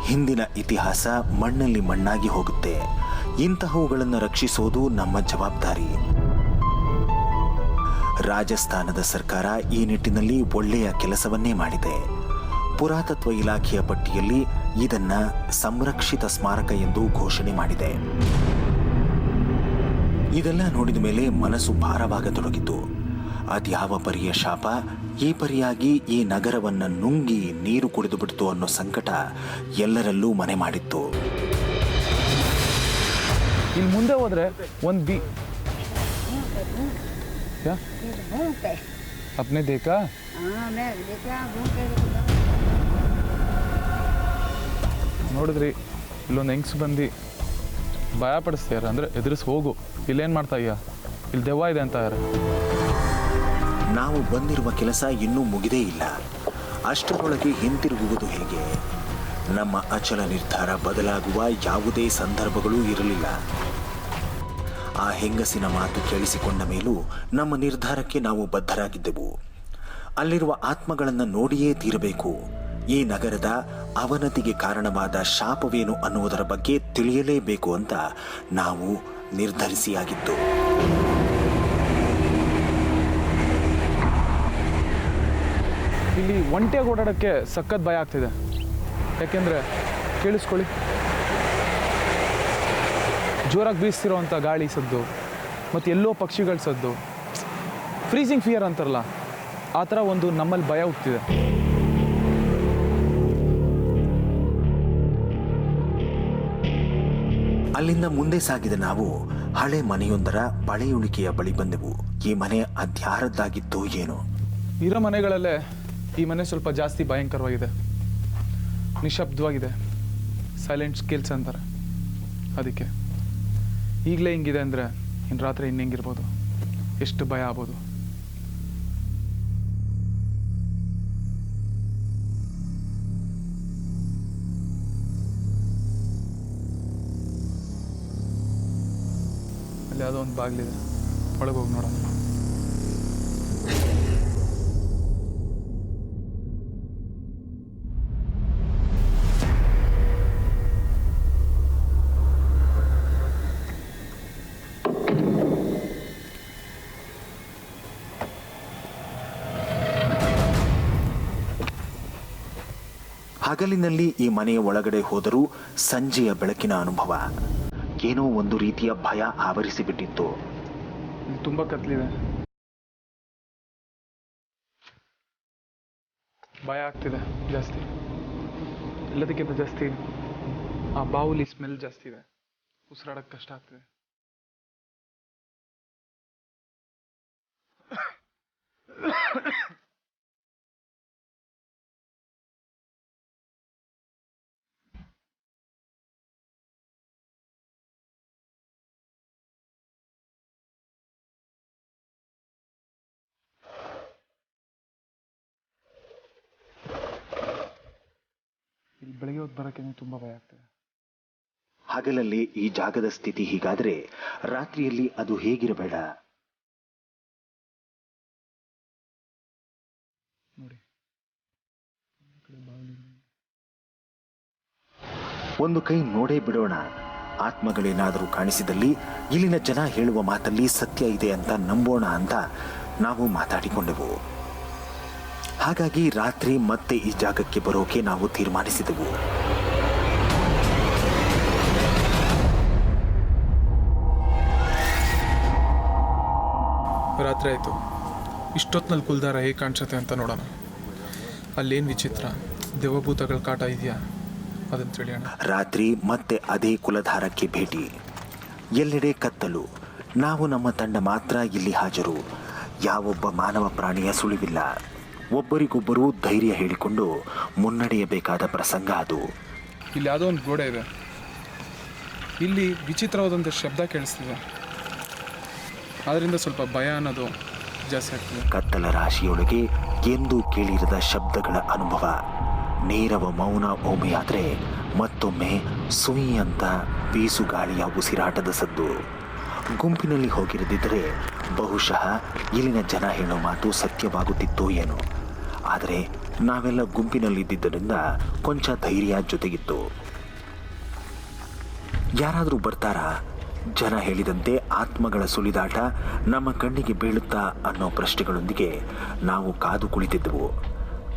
ಹಿಂದಿನ ಇತಿಹಾಸ ಮಣ್ಣಲ್ಲಿ ಮಣ್ಣಾಗಿ ಹೋಗುತ್ತೆ. ಇಂತಹವುಗಳನ್ನು ರಕ್ಷಿಸೋದು ನಮ್ಮ ಜವಾಬ್ದಾರಿ. ರಾಜಸ್ಥಾನದ ಸರ್ಕಾರ ಈ ನಿಟ್ಟಿನಲ್ಲಿ ಒಳ್ಳೆಯ ಕೆಲಸವನ್ನೇ ಮಾಡಿದೆ. ಪುರಾತತ್ವ ಇಲಾಖೆಯ ಪಟ್ಟಿಯಲ್ಲಿ ಇದನ್ನ ಸಂರಕ್ಷಿತ ಸ್ಮಾರಕ ಎಂದು ಘೋಷಣೆ ಮಾಡಿದೆ. ಇದೆಲ್ಲ ನೋಡಿದ ಮೇಲೆ ಮನಸ್ಸು ಭಾರವಾಗತೊಡಗಿತು. ಅದ್ಯಾವ ಪರಿಯ ಶಾಪ ಈ ಪರಿಯಾಗಿ ಈ ನಗರವನ್ನ ನುಂಗಿ ನೀರು ಕುಡಿದು ಬಿಡ್ತು ಅನ್ನೋ ಸಂಕಟ ಎಲ್ಲರಲ್ಲೂ ಮನೆ ಮಾಡಿತ್ತು. ಇಲ್ಲಿ ಮುಂದೆ ಹೋದ್ರೆ ಒಂದು अपने देखा? ನೋಡಿದ್ರಿ, ಇಲ್ಲೊಂದು ಹೆಂಗ್ಸ್ ಬಂದು ಭಯ ಪಡಿಸ್ತಾರ. ಅಂದ್ರೆ ಎದುರಿಸಿ ಹೋಗು, ಇಲ್ಲೇನು ಮಾಡ್ತಾ ಇಯ್ಯ, ಇಲ್ಲಿ ದೆವ್ವ ಇದೆ ಅಂತ. ನಾವು ಬಂದಿರುವ ಕೆಲಸ ಇನ್ನೂ ಮುಗಿದೇ ಇಲ್ಲ. ಅಷ್ಟರೊಳಗೆ ಹಿಂತಿರುಗುವುದು ಹೇಗೆ? ನಮ್ಮ ಅಚಲ ನಿರ್ಧಾರ ಬದಲಾಗುವ ಯಾವುದೇ ಸಂದರ್ಭಗಳೂ ಇರಲಿಲ್ಲ. ಆ ಹೆಂಗಸಿನ ಮಾತು ಕೇಳಿಸಿಕೊಂಡ ಮೇಲೂ ನಮ್ಮ ನಿರ್ಧಾರಕ್ಕೆ ನಾವು ಬದ್ಧರಾಗಿದ್ದೆವು. ಅಲ್ಲಿರುವ ಆತ್ಮಗಳನ್ನು ನೋಡಿಯೇ ತೀರಬೇಕು. ಈ ನಗರದ ಅವನತಿಗೆ ಕಾರಣವಾದ ಶಾಪವೇನು ಅನ್ನುವುದರ ಬಗ್ಗೆ ತಿಳಿಯಲೇಬೇಕು ಅಂತ ನಾವು ನಿರ್ಧರಿಸಿಯಾಗಿತ್ತು. ಇಲ್ಲಿ ಒಂಟಿಯಾಗಿ ಓಡಾಡೋಕ್ಕೆ ಸಖತ್ ಭಯ ಆಗ್ತಿದೆ. ಯಾಕೆಂದರೆ ಕೇಳಿಸ್ಕೊಳ್ಳಿ, ಜೋರಾಗಿ ಬೀಸ್ತಿರೋವಂಥ ಗಾಳಿ ಸದ್ದು ಮತ್ತು ಎಲ್ಲೋ ಪಕ್ಷಿಗಳ ಸದ್ದು, ಫ್ರೀಸಿಂಗ್ ಫಿಯರ್ ಅಂತಾರಲ್ಲ, ಆ ಥರ ಒಂದು ನಮ್ಮಲ್ಲಿ ಭಯ ಹುಟ್ಟಿದೆ. ಅಲ್ಲಿಂದ ಮುಂದೆ ಸಾಗಿದ ನಾವು ಹಳೆ ಮನೆಯೊಂದರ ಪಳೆಯುಳಿಕೆಯ ಬಳಿ ಬಂದೆವು. ಈ ಮನೆ ಅದ್ಯಾರದ್ದಾಗಿತ್ತೋ ಏನೋ. ಇರೋ ಮನೆಗಳಲ್ಲೇ ಈ ಮನೆ ಸ್ವಲ್ಪ ಜಾಸ್ತಿ ಭಯಂಕರವಾಗಿದೆ, ನಿಶಬ್ದವಾಗಿದೆ, ಸೈಲೆಂಟ್ ಸ್ಕಿಲ್ಸ್ ಅಂತಾರೆ. ಅದಕ್ಕೆ ಈಗಲೇ ಹಿಂಗಿದೆ ಅಂದರೆ ಇನ್ನು ರಾತ್ರಿ ಇನ್ನು ಹೆಂಗಿರ್ಬೋದು, ಎಷ್ಟು ಭಯ ಆಗ್ಬೋದು. ಅಲ್ಲಿ ಯಾವುದೋ ಒಂದು ಬಾಗಿಲಿದೆ, ಒಳಗೆ ಹೋಗಿ ನೋಡೋಣ. ಹಗಲಿನಲ್ಲಿ ಈ ಮನೆಯ ಒಳಗಡೆ ಹೋದರೂ ಸಂಜೆಯ ಬೆಳಕಿನ ಅನುಭವ ಏನೋ ಒಂದು ರೀತಿಯ ಭಯ ಆವರಿಸಿಬಿಟ್ಟಿತ್ತು. ಇಲ್ಲಿ ತುಂಬ ಕತ್ಲಿದೆ, ಭಯ ಆಗ್ತಿದೆ ಜಾಸ್ತಿ. ಎಲ್ಲದಕ್ಕಿಂತ ಜಾಸ್ತಿ ಆ ಬಾವುಲಿ ಸ್ಮೆಲ್ ಜಾಸ್ತಿ ಇದೆ, ಉಸಿರಾಡಕ್ಕೆ ಕಷ್ಟ ಆಗ್ತಿದೆ. ಇಲ್ಲಿ ಬೆಳಗ್ಗೆ ಹೊತ್ತು ಬರೋಕ್ಕೆ ತುಂಬ ಭಯ ಆಗ್ತದೆ. ಹಗಲಲ್ಲಿ ಈ ಜಾಗದ ಸ್ಥಿತಿ ಹೀಗಾದ್ರೆ ರಾತ್ರಿಯಲ್ಲಿ ಅದು ಹೇಗಿರಬೇಡ. ನೋಡಿ, ಒಂದು ಕೈ ನೋಡೇ ಬಿಡೋಣ. ಆತ್ಮಗಳೇನಾದರೂ ಕಾಣಿಸಿದಲ್ಲಿ ಇಲ್ಲಿನ ಜನ ಹೇಳುವ ಮಾತಲ್ಲಿ ಸತ್ಯ ಇದೆ ಅಂತ ನಂಬೋಣ ಅಂತ ನಾವು ಮಾತಾಡಿಕೊಂಡೆವು. ಹಾಗಾಗಿ ರಾತ್ರಿ ಮತ್ತೆ ಈ ಜಾಗಕ್ಕೆ ಬರೋಕೆ ನಾವು ತೀರ್ಮಾನಿಸಿದೆವು. ರಾತ್ರಿ ಆಯಿತು. ಇಷ್ಟೊತ್ತಿನಲ್ಲಿ ಕುಲ್ದಾರ ಹೇಗೆ ಕಾಣಿಸುತ್ತೆ ಅಂತ ನೋಡೋಣ. ಅಲ್ಲೇನು ವಿಚಿತ್ರ ದೇವಭೂತಗಳ ಕಾಟ ಇದೆಯಾ ಅದನ್ನು ತಿಳಿಯೋಣ. ರಾತ್ರಿ ಮತ್ತೆ ಅದೇ ಕುಲಧಾರಕ್ಕೆ ಭೇಟಿ. ಎಲ್ಲೆಡೆ ಕತ್ತಲು. ನಾವು ನಮ್ಮ ತಂಡ ಮಾತ್ರ ಇಲ್ಲಿ ಹಾಜರು. ಯಾವೊಬ್ಬ ಮಾನವ ಪ್ರಾಣಿಯ ಸುಳಿವಿಲ್ಲ. ಒಬ್ಬರಿಗೊಬ್ಬರು ಧೈರ್ಯ ಹೇಳಿಕೊಂಡು ಮುನ್ನಡೆಯಬೇಕಾದ ಪ್ರಸಂಗ ಅದು. ಇಲ್ಲಿ ಯಾವುದೋ ಒಂದು ಗೋಡೆ ಇದೆ. ಇಲ್ಲಿ ವಿಚಿತ್ರವಾದಂಥ ಶಬ್ದ ಕೇಳಿಸ್ತಿದೆ. ಅದರಿಂದ ಸ್ವಲ್ಪ ಭಯ ಅನ್ನೋದು ಜಾಸ್ತಿ ಆಗ್ತದೆ. ಕತ್ತಲ ರಾಶಿಯೊಳಗೆ ಎಂದೂ ಕೇಳಿರದ ಶಬ್ದಗಳ ಅನುಭವ. ನೇರವ ಮೌನ ಒಮ್ಮೆಯಾದರೆ ಮತ್ತೊಮ್ಮೆ ಸುಯಿ ಅಂತ ಬೀಸುಗಾಳಿಯ ಉಸಿರಾಟದ ಸದ್ದು. ಗುಂಪಿನಲ್ಲಿ ಹೋಗಿರದಿದ್ದರೆ ಬಹುಶಃ ಇಲ್ಲಿನ ಜನ ಹೇಳೋ ಮಾತು ಸತ್ಯವಾಗುತ್ತಿತ್ತೋ ಏನೋ. ಆದರೆ ನಾವೆಲ್ಲ ಗುಂಪಿನಲ್ಲಿದ್ದರಿಂದ ಕೊಂಚ ಧೈರ್ಯ ಜೊತೆಗಿತ್ತು. ಯಾರಾದರೂ ಬರ್ತಾರಾ? ಜನ ಹೇಳಿದಂತೆ ಆತ್ಮಗಳ ಸುಳಿದಾಟ ನಮ್ಮ ಕಣ್ಣಿಗೆ ಬೀಳುತ್ತಾ ಅನ್ನೋ ಪ್ರಶ್ನೆಗಳೊಂದಿಗೆ ನಾವು ಕಾದು ಕುಳಿತಿದ್ದೆವು.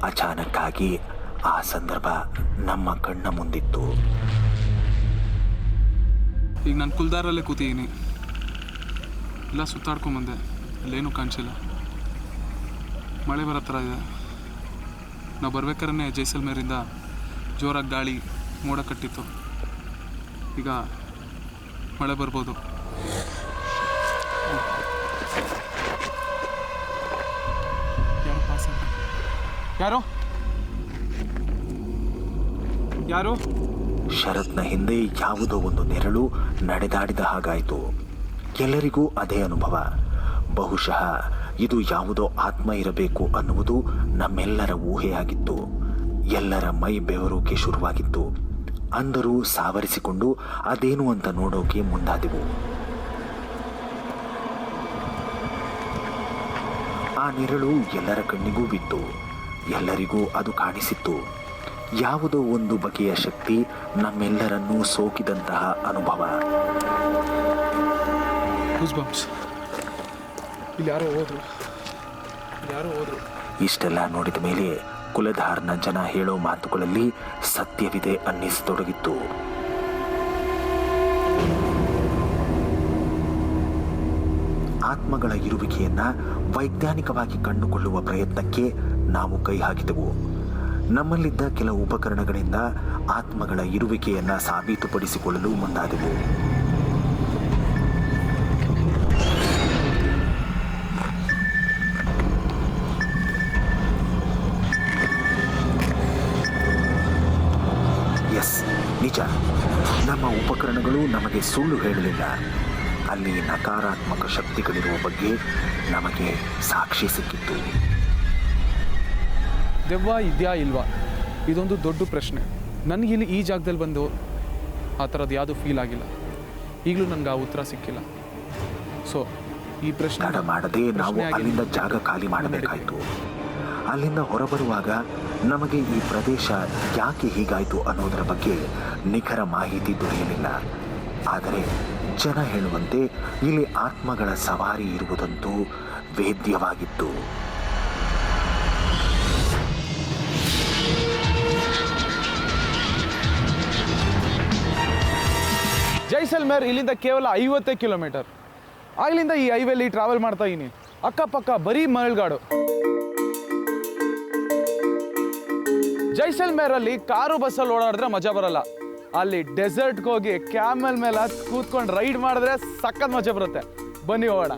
ಅಚಾನಕ್ಕಾಗಿ ಆ ಸಂದರ್ಭ ನಮ್ಮ ಕಣ್ಣ ಮುಂದಿತ್ತು. ಈಗ ನಾನು ಕುಲ್ದಾರಲ್ಲೇ ಕೂತಿದ್ದೀನಿ. ಎಲ್ಲ ಸುತ್ತಾಡ್ಕೊಂಬಂದೆ, ಅಲ್ಲೇನೂ ಕಾಣಿಸಿಲ್ಲ. ಮಳೆ ಬರೋ ಥರ ಇದೆ. ನಾವು ಬರ್ಬೇಕಾದ್ರೆ ಜೈಸಲ್ಮೇರಿಂದ ಜೋರಾಗಿ ಗಾಳಿ ಮೋಡ ಕಟ್ಟಿತ್ತು. ಈಗ ಮಳೆ ಬರ್ಬೋದು. ಯಾರೋ ಯಾರು? ಶರತ್ನ ಹಿಂದೆ ಯಾವುದೋ ಒಂದು ನೆರಳು ನಡೆದಾಡಿದ ಹಾಗಾಯಿತು. ಎಲ್ಲರಿಗೂ ಅದೇ ಅನುಭವ. ಬಹುಶಃ ಇದು ಯಾವುದೋ ಆತ್ಮ ಇರಬೇಕು ಅನ್ನುವುದು ನಮ್ಮೆಲ್ಲರ ಊಹೆಯಾಗಿತ್ತು. ಎಲ್ಲರ ಮೈ ಬೆವರೋಕೆ ಶುರುವಾಗಿತ್ತು. ಅಂದರೂ ಸಾವರಿಸಿಕೊಂಡು ಅದೇನು ಅಂತ ನೋಡೋಕೆ ಮುಂದಾದೆವು. ನೆರಳು ಎಲ್ಲರ ಕಣ್ಣಿಗೂ ಬಿತ್ತು. ಎಲ್ಲರಿಗೂ ಅದು ಕಾಣಿಸಿತ್ತು. ಯಾವುದೋ ಒಂದು ಬಗೆಯ ಶಕ್ತಿ ನಮ್ಮೆಲ್ಲರನ್ನೂ ಸೋಕಿದಂತಹ ಅನುಭವ. ಇಲ್ಲಿ ಯಾರೋ ಹೋದ್ರು. ಇಷ್ಟೆಲ್ಲ ನೋಡಿದ ಮೇಲೆ ಕುಲಧಾರ್ನ ಜನ ಹೇಳೋ ಮಾತುಗಳಲ್ಲಿ ಸತ್ಯವಿದೆ ಅನ್ನಿಸತೊಡಗಿತ್ತು. ಆತ್ಮಗಳ ಇರುವಿಕೆಯನ್ನ ವೈಜ್ಞಾನಿಕವಾಗಿ ಕಂಡುಕೊಳ್ಳುವ ಪ್ರಯತ್ನಕ್ಕೆ ನಾವು ಕೈ ಹಾಕಿದೆವು. ನಮ್ಮಲ್ಲಿದ್ದ ಕೆಲವು ಉಪಕರಣಗಳಿಂದ ಆತ್ಮಗಳ ಇರುವಿಕೆಯನ್ನ ಸಾಬೀತುಪಡಿಸಿಕೊಳ್ಳಲು ಮುಂದಾದೆವು. ಎಸ್, ನಿಜ, ನಮ್ಮ ಉಪಕರಣಗಳು ನಮಗೆ ಸುಳ್ಳು ಹೇಳಲಿಲ್ಲ. ಅಲ್ಲಿ ನಕಾರಾತ್ಮಕ ಶಕ್ತಿಗಳಿರುವ ಬಗ್ಗೆ ನಮಗೆ ಸಾಕ್ಷಿ ಸಿಕ್ಕಿತ್ತು. ದೆವ್ವ ಇದೆಯಾ ಇಲ್ವಾ, ಇದೊಂದು ದೊಡ್ಡ ಪ್ರಶ್ನೆ. ನನಗಿಲ್ಲಿ ಈ ಜಾಗದಲ್ಲಿ ಬಂದು ಆ ಥರದ್ದು ಯಾವುದೂ ಫೀಲ್ ಆಗಿಲ್ಲ. ಈಗಲೂ ನನಗೆ ಆ ಉತ್ತರ ಸಿಕ್ಕಿಲ್ಲ. ಸೊ ಈ ಪ್ರಶ್ನೆ ತಡ ಮಾಡದೆ ನಾವು ಅಲ್ಲಿಂದ ಜಾಗ ಖಾಲಿ ಮಾಡಬೇಕಾಯಿತು. ಅಲ್ಲಿಂದ ಹೊರಬರುವಾಗ ನಮಗೆ ಈ ಪ್ರದೇಶ ಯಾಕೆ ಹೀಗಾಯಿತು ಅನ್ನೋದರ ಬಗ್ಗೆ ನಿಖರ ಮಾಹಿತಿ ದೊರೆಯಲಿಲ್ಲ. ಆದರೆ ಜನ ಹೇಳುವಂತೆ ಇಲ್ಲಿ ಆತ್ಮಗಳ ಸವಾರಿ ಇರುವುದಂತೂ ವೇದ್ಯವಾಗಿತ್ತು. ಜೈಸಲ್ಮೇರ್ ಇಲ್ಲಿಂದ ಕೇವಲ 50 ಕಿಲೋಮೀಟರ್. ಆಗ್ಲಿಂದ ಈ ಹೈವೇಲಿ ಟ್ರಾವೆಲ್ ಮಾಡ್ತಾ ಇದ್ದೀನಿ. ಅಕ್ಕಪಕ್ಕ ಬರೀ ಮರಳುಗಾಡು. ಜೈಸಲ್ಮೇರಲ್ಲಿ ಕಾರು ಬಸ್ಸಲ್ಲಿ ಓಡಾಡಿದ್ರೆ ಮಜಾ ಬರಲ್ಲ. ಅಲ್ಲಿ ಡೆಸರ್ಟ್ಗೆ ಹೋಗಿ ಕ್ಯಾಮೆಲ್ ಮೇಲೆ ಕೂತ್ಕೊಂಡು ರೈಡ್ ಮಾಡಿದ್ರೆ ಸಖತ್ ಮಜಾ ಬರುತ್ತೆ. ಬನ್ನಿ ಹೋಗೋಣ.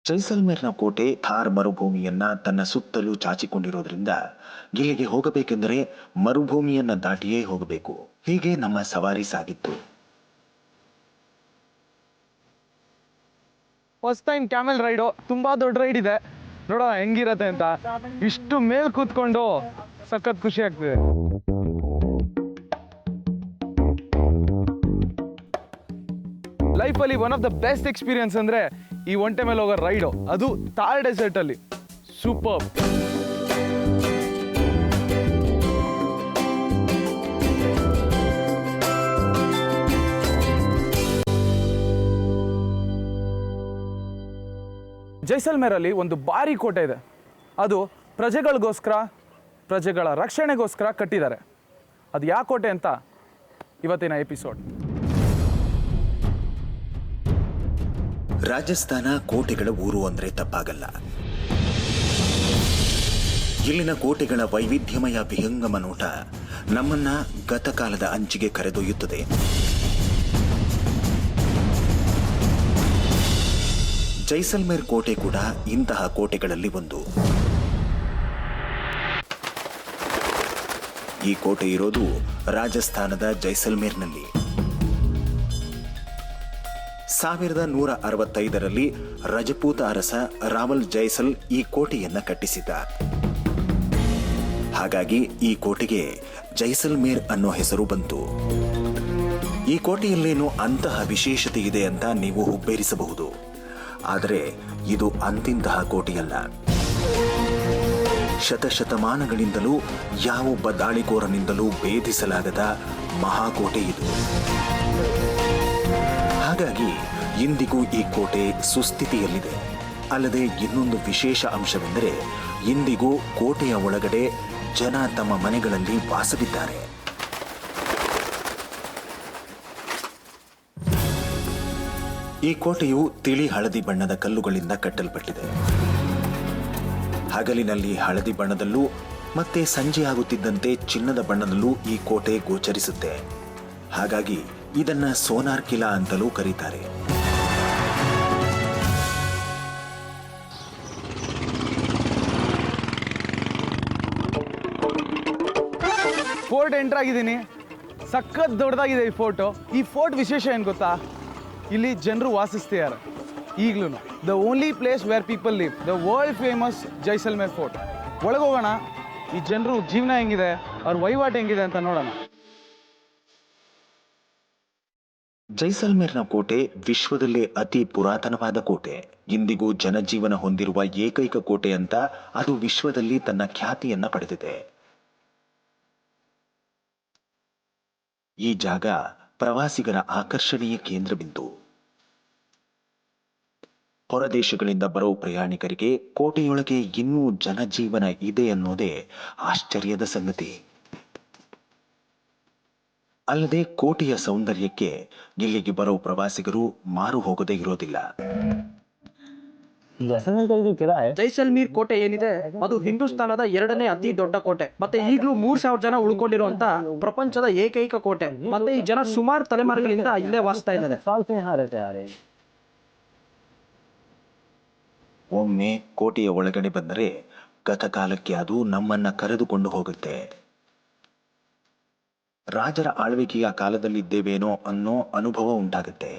ಜೈಸಲ್ಮೇರ್ನ ಕೋಟೆ ಥಾರ್ ಮರುಭೂಮಿಯನ್ನ ತನ್ನ ಸುತ್ತಲೂ ಚಾಚಿಕೊಂಡಿರೋದ್ರಿಂದ ಇಲ್ಲಿಗೆ ಹೋಗಬೇಕೆಂದರೆ ಮರುಭೂಮಿಯನ್ನ ದಾಟಿಯೇ ಹೋಗಬೇಕು. ಹೀಗೆ ನಮ್ಮ ಸವಾರಿ ಸಾಗಿತ್ತು. First time camel ride. ತುಂಬಾ ದೊಡ್ಡ ರೈಡ್ ಇದೆ, ನೋಡೋಣ ಹೆಂಗಿರತ್ತೆ ಅಂತ. ಇಷ್ಟು ಮೇಲ್ ಕೂತ್ಕೊಂಡು ಸಖತ್ ಖುಷಿ ಆಗ್ತಿದೆ. ಲೈಫಲ್ಲಿ one of the best experience ಅಂದರೆ ಈ ಒಂಟೆ ಮೇಲೆ ಹೋಗೋ ರೈಡು, ಅದು ಥಾರ್ ಡೆಸರ್ಟಲ್ಲಿ. ಸೂಪರ್. ಜೈಸಲ್ಮೇರಲ್ಲಿ ಒಂದು ಭಾರಿ ಕೋಟೆ ಇದೆ. ಅದು ಪ್ರಜೆಗಳಿಗೋಸ್ಕರ, ಪ್ರಜೆಗಳ ರಕ್ಷಣೆಗೋಸ್ಕರ ಕಟ್ಟಿದ್ದಾರೆ. ಅದು ಯಾವ ಕೋಟೆ ಅಂತ ಇವತ್ತಿನ ಎಪಿಸೋಡ್. ರಾಜಸ್ಥಾನ ಕೋಟೆಗಳ ಊರು ಅಂದ್ರೆ ತಪ್ಪಾಗಲ್ಲ. ಇಲ್ಲಿನ ಕೋಟೆಗಳ ವೈವಿಧ್ಯಮಯ ವಿಹಂಗಮ ನೋಟ ನಮ್ಮನ್ನ ಗತಕಾಲದ ಅಂಚಿಗೆ ಕರೆದೊಯ್ಯುತ್ತದೆ. ಜೈಸಲ್ಮೇರ್ ಕೋಟೆ ಕೂಡ ಇಂತಹ ಕೋಟೆಗಳಲ್ಲಿ ಒಂದು. ಈ ಕೋಟೆ ಇರೋದು ರಾಜಸ್ಥಾನದ ಜೈಸಲ್ಮೇರ್ನಲ್ಲಿ. 1165ರಲ್ಲಿ ರಜಪೂತ ಅರಸ ರಾವಲ್ ಜೈಸಲ್ ಈ ಕೋಟೆಯನ್ನ ಕಟ್ಟಿಸಿದ. ಹಾಗಾಗಿ ಈ ಕೋಟೆಗೆ ಜೈಸಲ್ಮೇರ್ ಅನ್ನೋ ಹೆಸರು ಬಂತು. ಈ ಕೋಟೆಯಲ್ಲೇನು ಅಂತಹ ವಿಶೇಷತೆ ಇದೆ ಅಂತ ನೀವು ಹುಬ್ಬೇರಿಸಬಹುದು. ಆದರೆ ಇದು ಅಂತಿಂತಹ ಕೋಟೆಯಲ್ಲ. ಶತಶತಮಾನಗಳಿಂದಲೂ ಯಾವೊಬ್ಬ ದಾಳಿಕೋರನಿಂದಲೂ ಭೇದಿಸಲಾಗದ ಮಹಾಕೋಟೆ ಇದು. ಹಾಗಾಗಿ ಇಂದಿಗೂ ಈ ಕೋಟೆ ಸುಸ್ಥಿತಿಯಲ್ಲಿದೆ. ಅಲ್ಲದೆ ಇನ್ನೊಂದು ವಿಶೇಷ ಅಂಶವೆಂದರೆ ಇಂದಿಗೂ ಕೋಟೆಯ ಒಳಗಡೆ ಜನ ತಮ್ಮ ಮನೆಗಳಲ್ಲಿ ವಾಸವಿದ್ದಾರೆ. ಈ ಕೋಟೆಯು ತಿಳಿ ಹಳದಿ ಬಣ್ಣದ ಕಲ್ಲುಗಳಿಂದ ಕಟ್ಟಲ್ಪಟ್ಟಿದೆ. ಹಗಲಿನಲ್ಲಿ ಹಳದಿ ಬಣ್ಣದಲ್ಲೂ ಮತ್ತೆ ಸಂಜೆಯಾಗುತ್ತಿದ್ದಂತೆ ಚಿನ್ನದ ಬಣ್ಣದಲ್ಲೂ ಈ ಕೋಟೆ ಗೋಚರಿಸುತ್ತೆ. ಹಾಗಾಗಿ ಇದನ್ನ ಸೋನಾರ್ ಕಿಲಾ ಅಂತಲೂ ಕರೀತಾರೆ. ಫೋರ್ಟ್ ಎಂಟರ್ ಆಗಿದ್ದೀನಿ. ಸಖತ್ ದೊಡ್ಡದಾಗಿದೆ ಈ ಫೋರ್ಟು. ಈ ಫೋರ್ಟ್ ವಿಶೇಷ ಏನು ಗೊತ್ತಾ, ಇಲ್ಲಿ ಜನರು ವಾಸಿಸ್ತಿದ್ದಾರೆ. ಈಗಲೂ the only place where people live, the world famous Jaisalmer fort. ಒಳಗೋಗೋಣ, ಈ ಜನರು ಜೀವನ ಹೆಂಗಿದೆ, ಅವ್ರ ವಹಿವಾಟು ಹೆಂಗಿದೆ ಅಂತ ನೋಡೋಣ. ಜೈಸಲ್ಮೇರ್ನ ಕೋಟೆ ವಿಶ್ವದಲ್ಲೇ ಅತಿ ಪುರಾತನವಾದ ಕೋಟೆ. ಇಂದಿಗೂ ಜನಜೀವನ ಹೊಂದಿರುವ ಏಕೈಕ ಕೋಟೆ ಅಂತ ಅದು ವಿಶ್ವದಲ್ಲಿ ತನ್ನ ಖ್ಯಾತಿಯನ್ನ ಪಡೆದಿದೆ. ಈ ಜಾಗ ಪ್ರವಾಸಿಗರ ಆಕರ್ಷಣೀಯ ಕೇಂದ್ರಬಿಂದು. ಹೊರದೇಶಗಳಿಂದ ಬರೋ ಪ್ರಯಾಣಿಕರಿಗೆ ಕೋಟೆಯೊಳಗೆ ಇನ್ನೂ ಜನಜೀವನ ಇದೆ ಅನ್ನೋದೇ ಆಶ್ಚರ್ಯದ ಸಂಗತಿ. ಅಲ್ಲದೆ ಕೋಟೆಯ ಸೌಂದರ್ಯಕ್ಕೆ ಇಲ್ಲಿಗೆ ಬರೋ ಪ್ರವಾಸಿಗರು ಮಾರು ಹೋಗದೇ ಇರೋದಿಲ್ಲ. ಜೈಸಲ್ಮೇರ್ ಕೋಟೆ ಏನಿದೆ ಅದು ಹಿಂದೂಸ್ತಾನದ 2ನೇ ಅತಿ ದೊಡ್ಡ ಕೋಟೆ. ಮತ್ತೆ ಈಗಲೂ 3000 ಜನ ಉಳ್ಕೊಂಡಿರುವಂತ ಪ್ರಪಂಚದ ಏಕೈಕ ಕೋಟೆ. ಮತ್ತೆ ಈ ಜನ ಸುಮಾರು ತಲೆಮಾರುಗಳಿಂದ ಇಲ್ಲೇ ವಾಸಿಸ್ತಾ ಇದ್ದಾರೆ. ಒಮ್ಮೆ ಕೋಟೆಯ ಒಳಗಡೆ ಬಂದರೆ ಗತಕಾಲಕ್ಕೆ ಅದು ನಮ್ಮನ್ನ ಕರೆದುಕೊಂಡು ಹೋಗುತ್ತೆ. ರಾಜರ ಆಳ್ವಿಕೆಯ ಕಾಲದಲ್ಲಿದ್ದೇವೇನೋ ಅನ್ನೋ ಅನುಭವ ಉಂಟಾಗುತ್ತೆ.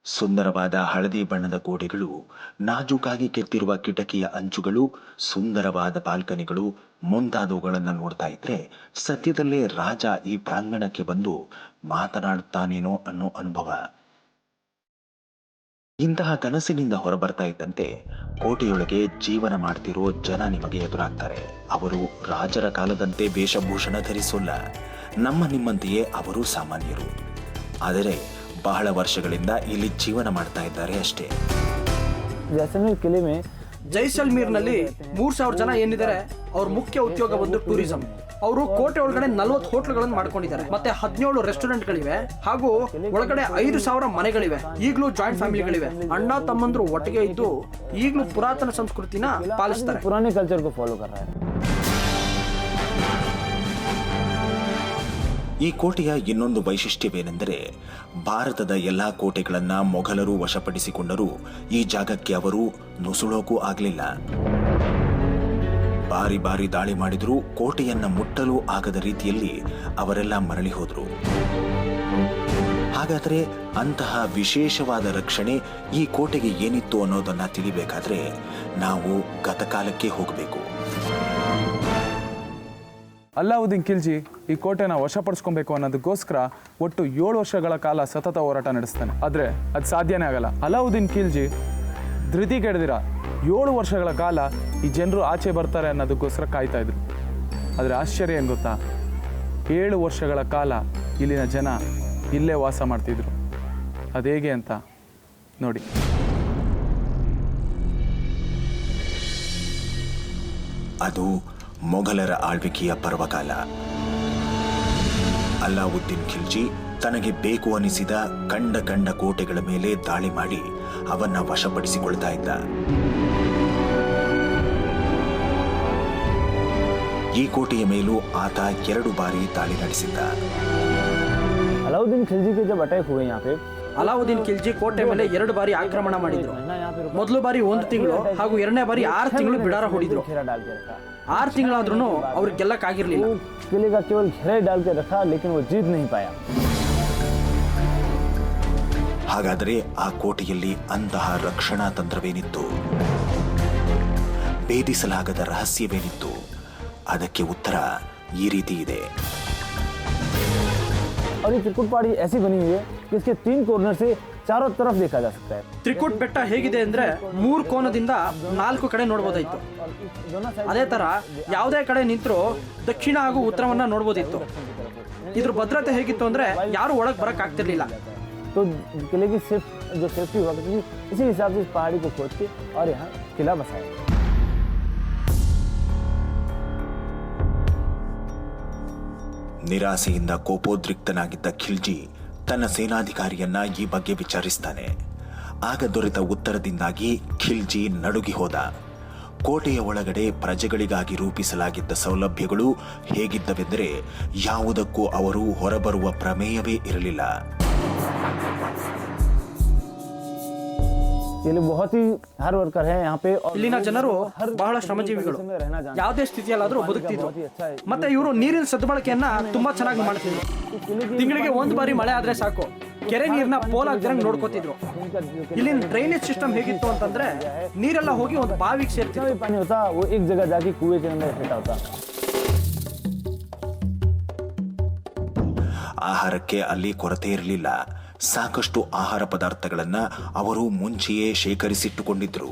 ಸುಂದರವಾದ ಹಳದಿ ಬಣ್ಣದ ಗೋಡೆಗಳು, ನಾಜೂಕಾಗಿ ಕೆತ್ತಿರುವ ಕಿಟಕಿಯ ಅಂಚುಗಳು, ಸುಂದರವಾದ ಬಾಲ್ಕನಿಗಳು ಮುಂತಾದವುಗಳನ್ನು ನೋಡ್ತಾ ಇದ್ರೆ ಸದ್ಯದಲ್ಲೇ ರಾಜ ಈ ಪ್ರಾಂಗಣಕ್ಕೆ ಬಂದು ಮಾತನಾಡುತ್ತಾನೇನೋ ಅನ್ನೋ ಅನುಭವ. ಇಂತಹ ಕನಸಿನಿಂದ ಹೊರಬರ್ತಾ ಇದ್ದಂತೆ ಕೋಟೆಯೊಳಗೆ ಜೀವನ ಮಾಡ್ತಿರೋ ಜನ ನಿಮಗೆ ಎದುರಾಗ್ತಾರೆ. ಅವರು ರಾಜರ ಕಾಲದಂತೆ ವೇಷಭೂಷಣ ಧರಿಸೋಲ್ಲ. ನಮ್ಮ ನಿಮ್ಮಂತೆಯೇ ಅವರು ಸಾಮಾನ್ಯರು. ಆದರೆ ಬಹಳ ವರ್ಷಗಳಿಂದ ಇಲ್ಲಿ ಜೀವನ ಮಾಡ್ತಾ ಇದ್ದಾರೆ ಅಷ್ಟೇ. ಜೈಸಲ್ಮೇರ್ನಲ್ಲಿ 3000 ಜನ ಏನಿದ್ದಾರೆ ಅವ್ರ ಮುಖ್ಯ ಉದ್ಯೋಗ ಒಂದು ಟೂರಿಸಂ. ಅವರು ಕೋಟೆ ಒಳಗಡೆ 40 ಹೋಟ್ಲುಗಳನ್ನು ಮಾಡ್ಕೊಂಡಿದ್ದಾರೆ. ಮತ್ತೆ 17 ರೆಸ್ಟೋರೆಂಟ್ಗಳಿವೆ ಹಾಗೂ ಒಳಗಡೆ 5000 ಮನೆಗಳಿವೆ. ಈಗಲೂ ಜಾಯಿಂಟ್ ಫ್ಯಾಮಿಲಿಗಳಿವೆ. ಅಣ್ಣ ತಮ್ಮಂದ್ರು ಒಟ್ಟಿಗೆ ಇದ್ದು ಈಗಲೂ ಪುರಾತನ ಸಂಸ್ಕೃತಿನ ಪಾಲಿಸ್ತಾರೆ. पुराने कल्चर को फॉलो कर रहा है. ಈ ಕೋಟೆಯ ಇನ್ನೊಂದು ವೈಶಿಷ್ಟ್ಯವೇನೆಂದರೆ ಭಾರತದ ಎಲ್ಲಾ ಕೋಟೆಗಳನ್ನ ಮೊಘಲರು ವಶಪಡಿಸಿಕೊಂಡರೂ ಈ ಜಾಗಕ್ಕೆ ಅವರು ನುಸುಳೋಕೂ ಆಗಲಿಲ್ಲ. ಬಾರಿ ಬಾರಿ ದಾಳಿ ಮಾಡಿದರೂ ಕೋಟೆಯನ್ನ ಮುಟ್ಟಲು ಆಗದ ರೀತಿಯಲ್ಲಿ ಅವರೆಲ್ಲ ಮರಳಿ ಹೋದರು. ಹಾಗಾದರೆ ಅಂತಹ ವಿಶೇಷವಾದ ರಕ್ಷಣೆ ಈ ಕೋಟೆಗೆ ಏನಿತ್ತು ಅನ್ನೋದನ್ನ ತಿಳಿಬೇಕಾದ್ರೆ ನಾವು ಗತಕಾಲಕ್ಕೆ ಹೋಗಬೇಕು. ಅಲ್ಲಾವುದ್ದೀನ್ ಖಿಲ್ಜಿ ಈ ಕೋಟೆನ ವಶಪಡಿಸ್ಕೊಬೇಕು ಅನ್ನೋದಕ್ಕೋಸ್ಕರ ಒಟ್ಟು 7 ವರ್ಷಗಳ ಕಾಲ ಸತತ ಹೋರಾಟ ನಡೆಸ್ತಾನೆ. ಆದರೆ ಅದು ಸಾಧ್ಯನೇ ಆಗಲ್ಲ. ಅಲ್ಲಾವುದ್ದೀನ್ ಖಿಲ್ಜಿ ಧೃತಿ ಕೆಡದಿರ 7 ವರ್ಷಗಳ ಕಾಲ ಈ ಜನರು ಆಚೆ ಬರ್ತಾರೆ ಅನ್ನೋದಕ್ಕೋಸ್ಕರ ಕಾಯ್ತಾ ಇದ್ರು. ಆದರೆ ಆಶ್ಚರ್ಯ ಏನು ಗೊತ್ತಾ, 7 ವರ್ಷಗಳ ಕಾಲ ಇಲ್ಲಿನ ಜನ ಇಲ್ಲೇ ವಾಸ ಮಾಡ್ತಿದ್ರು. ಅದೇಗೆ ಅಂತ ನೋಡಿ. ಅದು ಮೊಘಲರ ಆಳ್ವಿಕೆಯ ಪರ್ವಕಾಲ. ಅಲ್ಲಾವುದ್ದೀನ್ ಖಿಲ್ಜಿ ತನಗೆ ಬೇಕು ಅನಿಸಿದ ಕಂಡ ಕೋಟೆಗಳ ಮೇಲೆ ದಾಳಿ ಮಾಡಿ ಅವನ್ನ ವಶಪಡಿಸಿಕೊಳ್ತಾ ಇದ್ದ. ಈ ಕೋಟೆಯ ಮೇಲೂ ಆತ 2 ಬಾರಿ ದಾಳಿ ನಡೆಸಿದ್ದ. अलाउद्दीन खिलजी के जब अटैक हुए यहाँ पे, ಅಲಾವುದ್ದೀನ್ ಖಿಲ್ಜಿ ಕೋಟೆ ಮೇಲೆ 2 ಬಾರಿ ಆಕ್ರಮಣ ಮಾಡಿದ್ರು. ಮೊದಲು ಬಾರಿ 1 ತಿಂಗಳು ಹಾಗೂ 2ನೇ ಬಾರಿ 6 ತಿಂಗಳು ಬಿಡಾರ ಹೊಡಿದ್ರು. 6 ತಿಂಗಳಾದ್ರೂ ಅವ್ರಿಗೆ ಗೆಲ್ಲಕ್ಕಾಗಿರ್ಲಿಲ್ಲ. किले का केवल घेरे डाल के रखा, लेकिन वो जीत नहीं पाया. ಹಾಗಾದರೆ ಆ ಕೋಟೆಯಲ್ಲಿ ಅಂತಹ ರಕ್ಷಣಾ ತಂತ್ರವೇನಿತ್ತು? ಭೇದಿಸಲಾಗದ ರಹಸ್ಯವೇನಿತ್ತು? ಅದಕ್ಕೆ ಉತ್ತರ ಈ ರೀತಿ ಇದೆ. और ये त्रिकुट पहाड़ी ऐसी बनी हुई है कि इसके 3 कॉर्नर से चारों तरफ देखा जा सकता है. ತ್ರಿಕುಟ್ ಬೆಟ್ಟ ಹೇಗಿದೆ ಅಂದ್ರೆ 3 ಕೋನದಿಂದ 4 ಕಡೆ ನೋಡ್ಬೋದಾಯ್ತು. ಅದೇ ತರ ಯಾವುದೇ ಕಡೆ ನಿಂತರೂ ದಕ್ಷಿಣ ಹಾಗೂ ಉತ್ತರವನ್ನ ನೋಡ್ಬೋದಿತ್ತು. ಇದ್ರ ಭದ್ರತೆ ಹೇಗಿತ್ತು ಅಂದ್ರೆ ಯಾರು ಒಳಗೆ ಬರಕ್ ಆಗ್ತಿರ್ಲಿಲ್ಲ. तो किले की जो सेफ्टी हुआ करती थी, इसी हिसाब से इस पहाड़ी को खोद के और यहाँ किला बसाया. ನಿರಾಸೆಯಿಂದ ಕೋಪೋದ್ರಿಕ್ತನಾಗಿದ್ದ ಖಿಲ್ಜಿ ತನ್ನ ಸೇನಾಧಿಕಾರಿಯನ್ನ ಈ ಬಗ್ಗೆ ವಿಚಾರಿಸ್ತಾನೆ. ಆಗ ದೊರೆತ ಉತ್ತರದಿಂದಾಗಿ ಖಿಲ್ಜಿ ನಡುಗಿ ಹೋದ. ಕೋಟೆಯ ಒಳಗಡೆ ಪ್ರಜೆಗಳಿಗಾಗಿ ರೂಪಿಸಲಾಗಿದ್ದ ಸೌಲಭ್ಯಗಳು ಹೇಗಿದ್ದವೆಂದರೆ ಯಾವುದಕ್ಕೂ ಅವರು ಹೊರಬರುವ ಪ್ರಮೇಯವೇ ಇರಲಿಲ್ಲ. ಇಲ್ಲಿನ ಜನರು ಬಹಳ ಶ್ರಮಜೀವಿಗಳು. ಯಾವುದೇ ಸ್ಥಿತಿಯಲ್ಲಾದ್ರೂ ಬದುಕ್ತಿದ್ರು. ಮತ್ತೆ ಇವರು ನೀರಿನ ಸದ್ಬಳಕೆಯನ್ನ ತುಂಬಾ ಚೆನ್ನಾಗಿ ಮಾಡ್ತಿದ್ರು. ತಿಂಗಳಿಗೆ 1 ಬಾರಿ ಮಳೆ ಆದ್ರೆ ಸಾಕು, ಕೆರೆ ನೀರನ್ನ ಪೋಲಾಗ್ದಿರಂಗ್ ನೋಡ್ಕೋತಿದ್ರು. ಇಲ್ಲಿನ ಡ್ರೈನೇಜ್ ಸಿಸ್ಟಮ್ ಹೇಗಿತ್ತು ಅಂತಂದ್ರೆ ನೀರೆಲ್ಲ ಹೋಗಿ ಒಂದು ಬಾವಿಗೆ ಸೇರ್ತಿತ್ತು. पानी होता वो एक जगह जाके कुएं के अंदर इकट्ठा होता. ಆಹಾರಕ್ಕೆ ಅಲ್ಲಿ ಕೊರತೆ ಇರಲಿಲ್ಲ. ಸಾಕಷ್ಟು ಆಹಾರ ಪದಾರ್ಥಗಳನ್ನ ಅವರು ಮುಂಚೆಯೇ ಶೇಖರಿಸಿಟ್ಟುಕೊಂಡಿದ್ರು.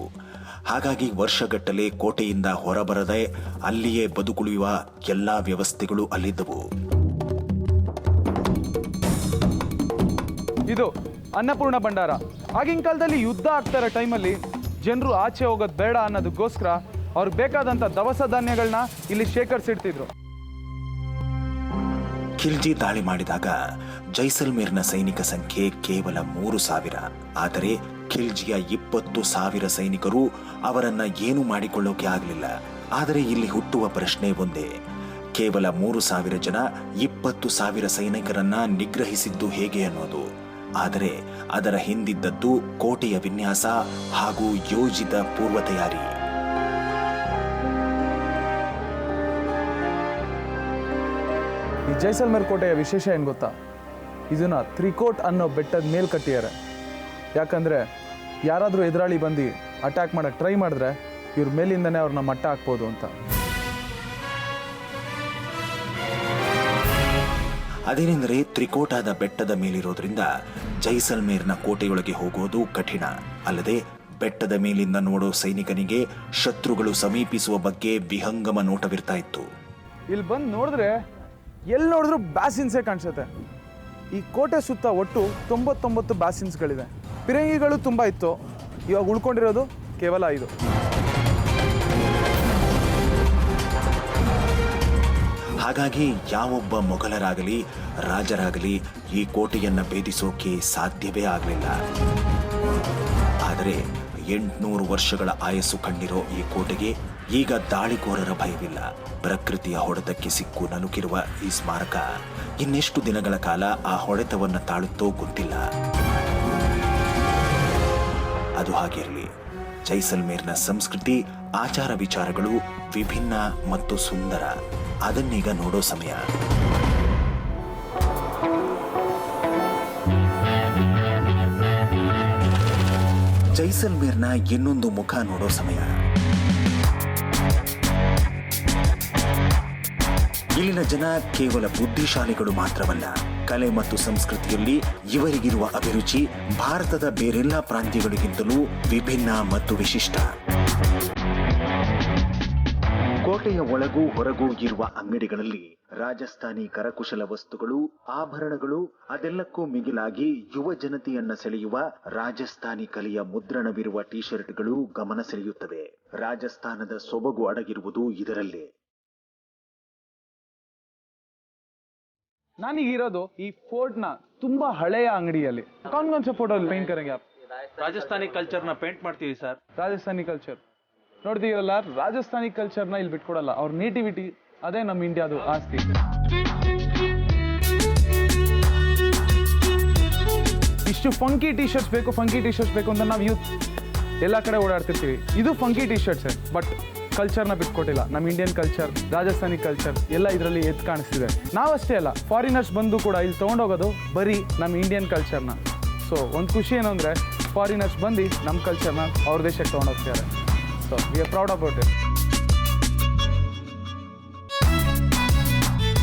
ಹಾಗಾಗಿ ವರ್ಷಗಟ್ಟಲೆ ಕೋಟೆಯಿಂದ ಹೊರಬರದೆ ಅಲ್ಲಿಯೇ ಬದುಕುಳಿಯುವ ಎಲ್ಲಾ ವ್ಯವಸ್ಥೆಗಳು ಅಲ್ಲಿದ್ದವು. ಇದು ಅನ್ನಪೂರ್ಣ ಭಂಡಾರ. ಆಗಿನ ಕಾಲದಲ್ಲಿ ಯುದ್ಧ ಆಗ್ತಾ ಇರೋ ಟೈಮಲ್ಲಿ ಜನರು ಆಚೆ ಹೋಗೋದು ಬೇಡ ಅನ್ನೋದಕ್ಕೋಸ್ಕರ ಅವ್ರಿಗೆ ಬೇಕಾದಂಥ ದವಸ ಧಾನ್ಯಗಳನ್ನ ಇಲ್ಲಿ ಶೇಖರಿಸಿಡ್ತಿದ್ರು. ಖಿಲ್ಜಿ ದಾಳಿ ಮಾಡಿದಾಗ ಜೈಸಲ್ಮೇರ್ನ ಸೈನಿಕ ಸಂಖ್ಯೆ ಕೇವಲ 3,000. ಆದರೆ ಖಿಲ್ಜಿಯ 20,000 ಸೈನಿಕರು ಅವರನ್ನ ಏನು ಮಾಡಿಕೊಳ್ಳೋಕೆ ಆಗಲಿಲ್ಲ. ಆದರೆ ಇಲ್ಲಿ ಹುಟ್ಟುವ ಪ್ರಶ್ನೆ ಒಂದೇ, ಕೇವಲ 3,000 ಜನ 20,000 ಸೈನಿಕರನ್ನ ನಿಗ್ರಹಿಸಿದ್ದು ಹೇಗೆ ಅನ್ನೋದು. ಆದರೆ ಅದರ ಹಿಂದಿದ್ದದ್ದು ಕೋಟೆಯ ವಿನ್ಯಾಸ ಹಾಗೂ ಯೋಜಿತ ಪೂರ್ವ ತಯಾರಿ. ಈ ಜೈಸಲ್ಮೇರ್ ಕೋಟೆಯ ವಿಶೇಷ ಏನು ಗೊತ್ತಾ? ಇದನ್ನ ತ್ರಿಕೋಟ್ ಅನ್ನೋ ಬೆಟ್ಟದ ಮೇಲೆ ಕಟ್ಟಿದ್ದಾರೆ. ಯಾಕಂದರೆ ಯಾರಾದರೂ ಎದುರಾಳಿ ಬಂದು ಅಟ್ಯಾಕ್ ಮಾಡೋಕ್ಕೆ ಟ್ರೈ ಮಾಡಿದ್ರೆ ಇವ್ರ ಮೇಲಿಂದನೇ ಅವ್ರನ್ನ ಮಟ್ಟ ಹಾಕ್ಬೋದು ಅಂತ. ಅದೇನೆಂದರೆ ತ್ರಿಕೋಟಾದ ಬೆಟ್ಟದ ಮೇಲಿರೋದ್ರಿಂದ ಜೈಸಲ್ಮೇರ್ನ ಕೋಟೆಯೊಳಗೆ ಹೋಗೋದು ಕಠಿಣ. ಅಲ್ಲದೆ ಬೆಟ್ಟದ ಮೇಲಿಂದ ನೋಡೋ ಸೈನಿಕನಿಗೆ ಶತ್ರುಗಳು ಸಮೀಪಿಸುವ ಬಗ್ಗೆ ವಿಹಂಗಮ ನೋಟವಿರ್ತಾ ಇತ್ತು. ಇಲ್ಲಿ ಬಂದು ನೋಡಿದ್ರೆ ಎಲ್ಲಿ ನೋಡಿದ್ರು ಬ್ಯಾಸಿನ್ಸೇ ಕಾಣಿಸುತ್ತೆ. ಈ ಕೋಟೆ ಸುತ್ತ ಒಟ್ಟು 99 ಬ್ಯಾಸಿನ್ಸ್ಗಳಿದೆ. ಪಿರಂಗಿಗಳು ತುಂಬ ಇತ್ತು, ಇವಾಗ ಉಳ್ಕೊಂಡಿರೋದು ಕೇವಲ 5. ಹಾಗಾಗಿ ಯಾವೊಬ್ಬ ಮೊಘಲರಾಗಲಿ ರಾಜರಾಗಲಿ ಈ ಕೋಟೆಯನ್ನು ಭೇದಿಸೋಕೆ ಸಾಧ್ಯವೇ ಆಗಲಿಲ್ಲ. ಆದರೆ 800 ವರ್ಷಗಳ ಆಯಸ್ಸು ಕಂಡಿರೋ ಈ ಕೋಟೆಗೆ ಈಗ ದಾಳಿಕೋರರ ಭಯವಿಲ್ಲ. ಪ್ರಕೃತಿಯ ಹೊಡೆತಕ್ಕೆ ಸಿಕ್ಕು ನಲುಕಿರುವ ಈ ಸ್ಮಾರಕ ಇನ್ನೆಷ್ಟು ದಿನಗಳ ಕಾಲ ಆ ಹೊಡೆತವನ್ನು ತಾಳುತ್ತೋ ಗೊತ್ತಿಲ್ಲ. ಅದು ಹಾಗಿರಲಿ, ಜೈಸಲ್ಮೇರ್ನ ಸಂಸ್ಕೃತಿ ಆಚಾರ ವಿಚಾರಗಳು ವಿಭಿನ್ನ ಮತ್ತು ಸುಂದರ. ಅದನ್ನೀಗ ನೋಡೋ ಸಮಯ. ಜೈಸಲ್ಮೇರ್ನ ಇನ್ನೊಂದು ಮುಖ ನೋಡೋ ಸಮಯ. ಇಲ್ಲಿನ ಜನ ಕೇವಲ ಬುದ್ಧಿಶಾಲಿಗಳು ಮಾತ್ರವಲ್ಲ, ಕಲೆ ಮತ್ತು ಸಂಸ್ಕೃತಿಯಲ್ಲಿ ಇವರಿಗಿರುವ ಅಭಿರುಚಿ ಭಾರತದ ಬೇರೆಲ್ಲ ಪ್ರಾಂತ್ಯಗಳಿಗಿಂತಲೂ ವಿಭಿನ್ನ ಮತ್ತು ವಿಶಿಷ್ಟ. ಕೋಟೆಯ ಒಳಗೂ ಹೊರಗೂ ಇರುವ ಅಂಗಡಿಗಳಲ್ಲಿ ರಾಜಸ್ಥಾನಿ ಕರಕುಶಲ ವಸ್ತುಗಳು, ಆಭರಣಗಳು, ಅದೆಲ್ಲಕ್ಕೂ ಮಿಗಿಲಾಗಿ ಯುವ ಜನತೆಯನ್ನ ಸೆಳೆಯುವ ರಾಜಸ್ಥಾನಿ ಕಲೆಯ ಮುದ್ರಣವಿರುವ ಟಿ ಶರ್ಟ್ಗಳು ಗಮನ ಸೆಳೆಯುತ್ತವೆ. ರಾಜಸ್ಥಾನದ ಸೊಬಗು ಅಡಗಿರುವುದು ಇದರಲ್ಲೇ. ನಾನೀಗ ಇರೋದು ಈ ಫೋರ್ಟ್ನ ತುಂಬಾ ಹಳೆಯ ಅಂಗಡಿಯಲ್ಲಿ. ಕೌನ್ ಸ ಫೋಟೋ ಪೇಂಟ್ ಕರೆಂಗೆ ಆಪ್? ರಾಜಸ್ಥಾನಿ ಕಲ್ಚರ್ನ ಪೇಂಟ್ ಮಾಡ್ತೀವಿ ಸರ್. ರಾಜಸ್ಥಾನಿ ಕಲ್ಚರ್ ನೋಡ್ತೀರಲ್ಲ, ರಾಜಸ್ಥಾನಿ ಕಲ್ಚರ್ನ ಇಲ್ಲಿ ಬಿಟ್ಕೊಡಲ್ಲ. ಅವ್ರ ನೇಟಿವಿಟಿ ಅದೇ ನಮ್ಮ ಇಂಡಿಯಾದು ಆಸ್ತಿ. ಇಷ್ಟು ಫಂಕಿ ಟಿ ಶರ್ಟ್ಸ್ ಬೇಕು ಅಂತ ನಾವು ಯೂತ್ ಎಲ್ಲ ಕಡೆ ಓಡಾಡ್ತಿರ್ತೀವಿ. ಇದು ಫಂಕಿ ಟಿ ಶರ್ಟ್ಸ್, ಬಟ್ ಕಲ್ಚರ್ನ ಬಿಟ್ಕೊಟ್ಟಿಲ್ಲ. ನಮ್ಮ ಇಂಡಿಯನ್ ಕಲ್ಚರ್, ರಾಜಸ್ಥಾನಿ ಕಲ್ಚರ್ ಎಲ್ಲ ಇದರಲ್ಲಿ ಎದ್ದು ಕಾಣಿಸ್ತಿದೆ. ನಾವಷ್ಟೇ ಅಲ್ಲ, ಫಾರಿನರ್ಸ್ ಬಂದು ಕೂಡ ಇಲ್ಲಿ ತೊಗೊಂಡೋಗೋದು ಬರೀ ನಮ್ಮ ಇಂಡಿಯನ್ ಕಲ್ಚರ್ನ. ಸೊ ಒಂದು ಖುಷಿ ಏನು ಅಂದರೆ, ಫಾರಿನರ್ಸ್ ಬಂದು ನಮ್ಮ ಕಲ್ಚರ್ನ ಅವ್ರ ದೇಶಕ್ಕೆ ತೊಗೊಂಡೋಗ್ತಾರೆ. So we are proud about it.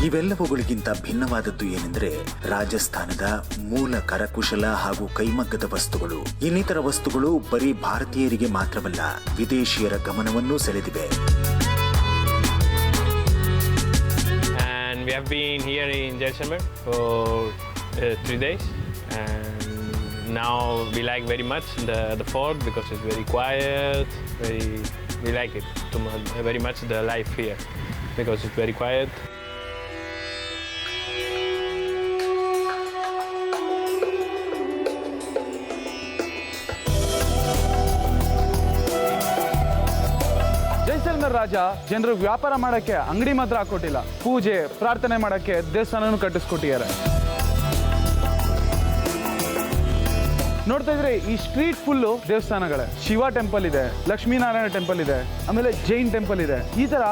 ಇವೆಲ್ಲವುಗಳಿಗಿಂತ ಭಿನ್ನವಾದದ್ದು ಏನೆಂದರೆ ರಾಜಸ್ಥಾನದ ಮೂಲ ಕರಕುಶಲ ಹಾಗೂ ಕೈಮಗ್ಗದ ವಸ್ತುಗಳು. ಇನ್ನಿತರ ವಸ್ತುಗಳು ಬರೀ ಭಾರತೀಯರಿಗೆ ಮಾತ್ರವಲ್ಲ, ವಿದೇಶಿಯರ ಗಮನವನ್ನೂ ಸೆಳೆದಿವೆ. And we have been here in Jaisalmer for 3 days, and now we like very much the fort because it's very quiet. We like it very much, the life here, because it's very quiet. Jaisalmer ರಾಜ ಜನರಿಗೆ ವ್ಯಾಪಾರ ಮಾಡಕ್ಕೆ ಅಂಗಡಿ ಮಾತ್ರ ಹಾಕೊಟ್ಟಿಲ್ಲ, ಪೂಜೆ ಪ್ರಾರ್ಥನೆ ಮಾಡಕ್ಕೆ ದೇವಸ್ಥಾನನೂ ಕಟ್ಟಿಸ್ಕೊಟ್ಟಿದ್ದಾರೆ. ನೋಡ್ತಾ ಇದ್ರೆ ಈ ಸ್ಟ್ರೀಟ್ ಫುಲ್ಲು ದೇವಸ್ಥಾನಗಳೇ. ಶಿವ ಟೆಂಪಲ್ ಇದೆ, ಲಕ್ಷ್ಮೀನಾರಾಯಣ ಟೆಂಪಲ್ ಇದೆ, ಆಮೇಲೆ ಜೈನ್ ಟೆಂಪಲ್ ಇದೆ. ಈ ಥರ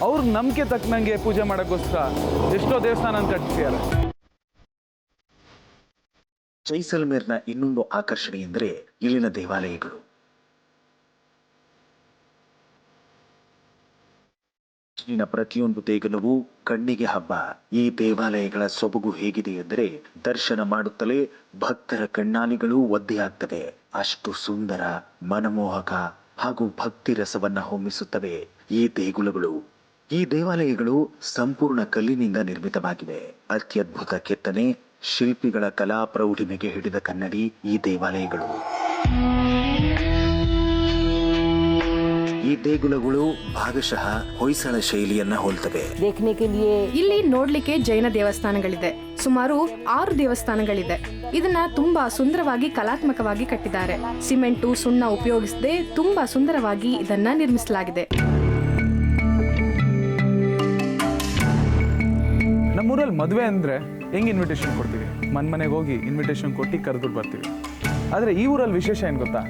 ಅವ್ರ ನಂಬಿಕೆ ತಕ್ಕನಂಗೆ ಪೂಜೆ ಮಾಡೋಕ್ಕೋಸ್ಕರ ಎಷ್ಟೋ ದೇವಸ್ಥಾನ ಕಟ್ಟಿಸಿದ್ದಾರೆ. ಜೈಸಲ್ಮೇರ್ನ ಇನ್ನೊಂದು ಆಕರ್ಷಣೆ ಎಂದರೆ ಇಲ್ಲಿನ ದೇವಾಲಯಗಳು. ಇಲ್ಲಿನ ಪ್ರತಿಯೊಂದು ದೇಗುಲವೂ ಕಣ್ಣಿಗೆ ಹಬ್ಬ. ಈ ದೇವಾಲಯಗಳ ಸೊಬಗು ಹೇಗಿದೆ ಎಂದರೆ ದರ್ಶನ ಮಾಡುತ್ತಲೇ ಭಕ್ತರ ಕಣ್ಣಾಲಿಗಳು ಒದ್ದೆಯಾಗ್ತವೆ. ಅಷ್ಟು ಸುಂದರ, ಮನಮೋಹಕ ಹಾಗೂ ಭಕ್ತಿ ರಸವನ್ನ ಹೊಮ್ಮಿಸುತ್ತವೆ ಈ ದೇಗುಲಗಳು. ಈ ದೇವಾಲಯಗಳು ಸಂಪೂರ್ಣ ಕಲ್ಲಿನಿಂದ ನಿರ್ಮಿತವಾಗಿವೆ. ಅತ್ಯದ್ಭುತ ಕೆತ್ತನೆ, ಶಿಲ್ಪಿಗಳ ಕಲಾ ಪ್ರೌಢಿಮೆಗೆ ಹಿಡಿದ ಕನ್ನಡಿ ಈ ದೇವಾಲಯಗಳು. ಈ ದೇಗುಲಗಳು ಭಾಗಶಃ ಹೊಯ್ಸಳ ಶೈಲಿಯನ್ನ ಹೋಲ್ತವೆ. ಇಲ್ಲಿ ನೋಡ್ಲಿಕ್ಕೆ ಜೈನ ದೇವಸ್ಥಾನಗಳಿದೆ. ಸುಮಾರು 6 ದೇವಸ್ಥಾನಗಳಿದೆ. ಇದನ್ನ ತುಂಬಾ ಸುಂದರವಾಗಿ ಕಲಾತ್ಮಕವಾಗಿ ಕಟ್ಟಿದ್ದಾರೆ. ಸಿಮೆಂಟು, ಸುಣ್ಣ ಉಪಯೋಗಿಸದೆ ತುಂಬಾ ಸುಂದರವಾಗಿ ಇದನ್ನ ನಿರ್ಮಿಸಲಾಗಿದೆ. ನಮ್ಮೂರಲ್ಲಿ ಮದುವೆ ಅಂದರೆ ಹೆಂಗೆ ಇನ್ವಿಟೇಷನ್ ಕೊಡ್ತೀವಿ? ಮನೆಗೆ ಹೋಗಿ ಇನ್ವಿಟೇಷನ್ ಕೊಟ್ಟು ಕರೆದು ಬರ್ತೀವಿ. ಆದರೆ ಈ ಊರಲ್ಲಿ ವಿಶೇಷ ಏನು ಗೊತ್ತಾ?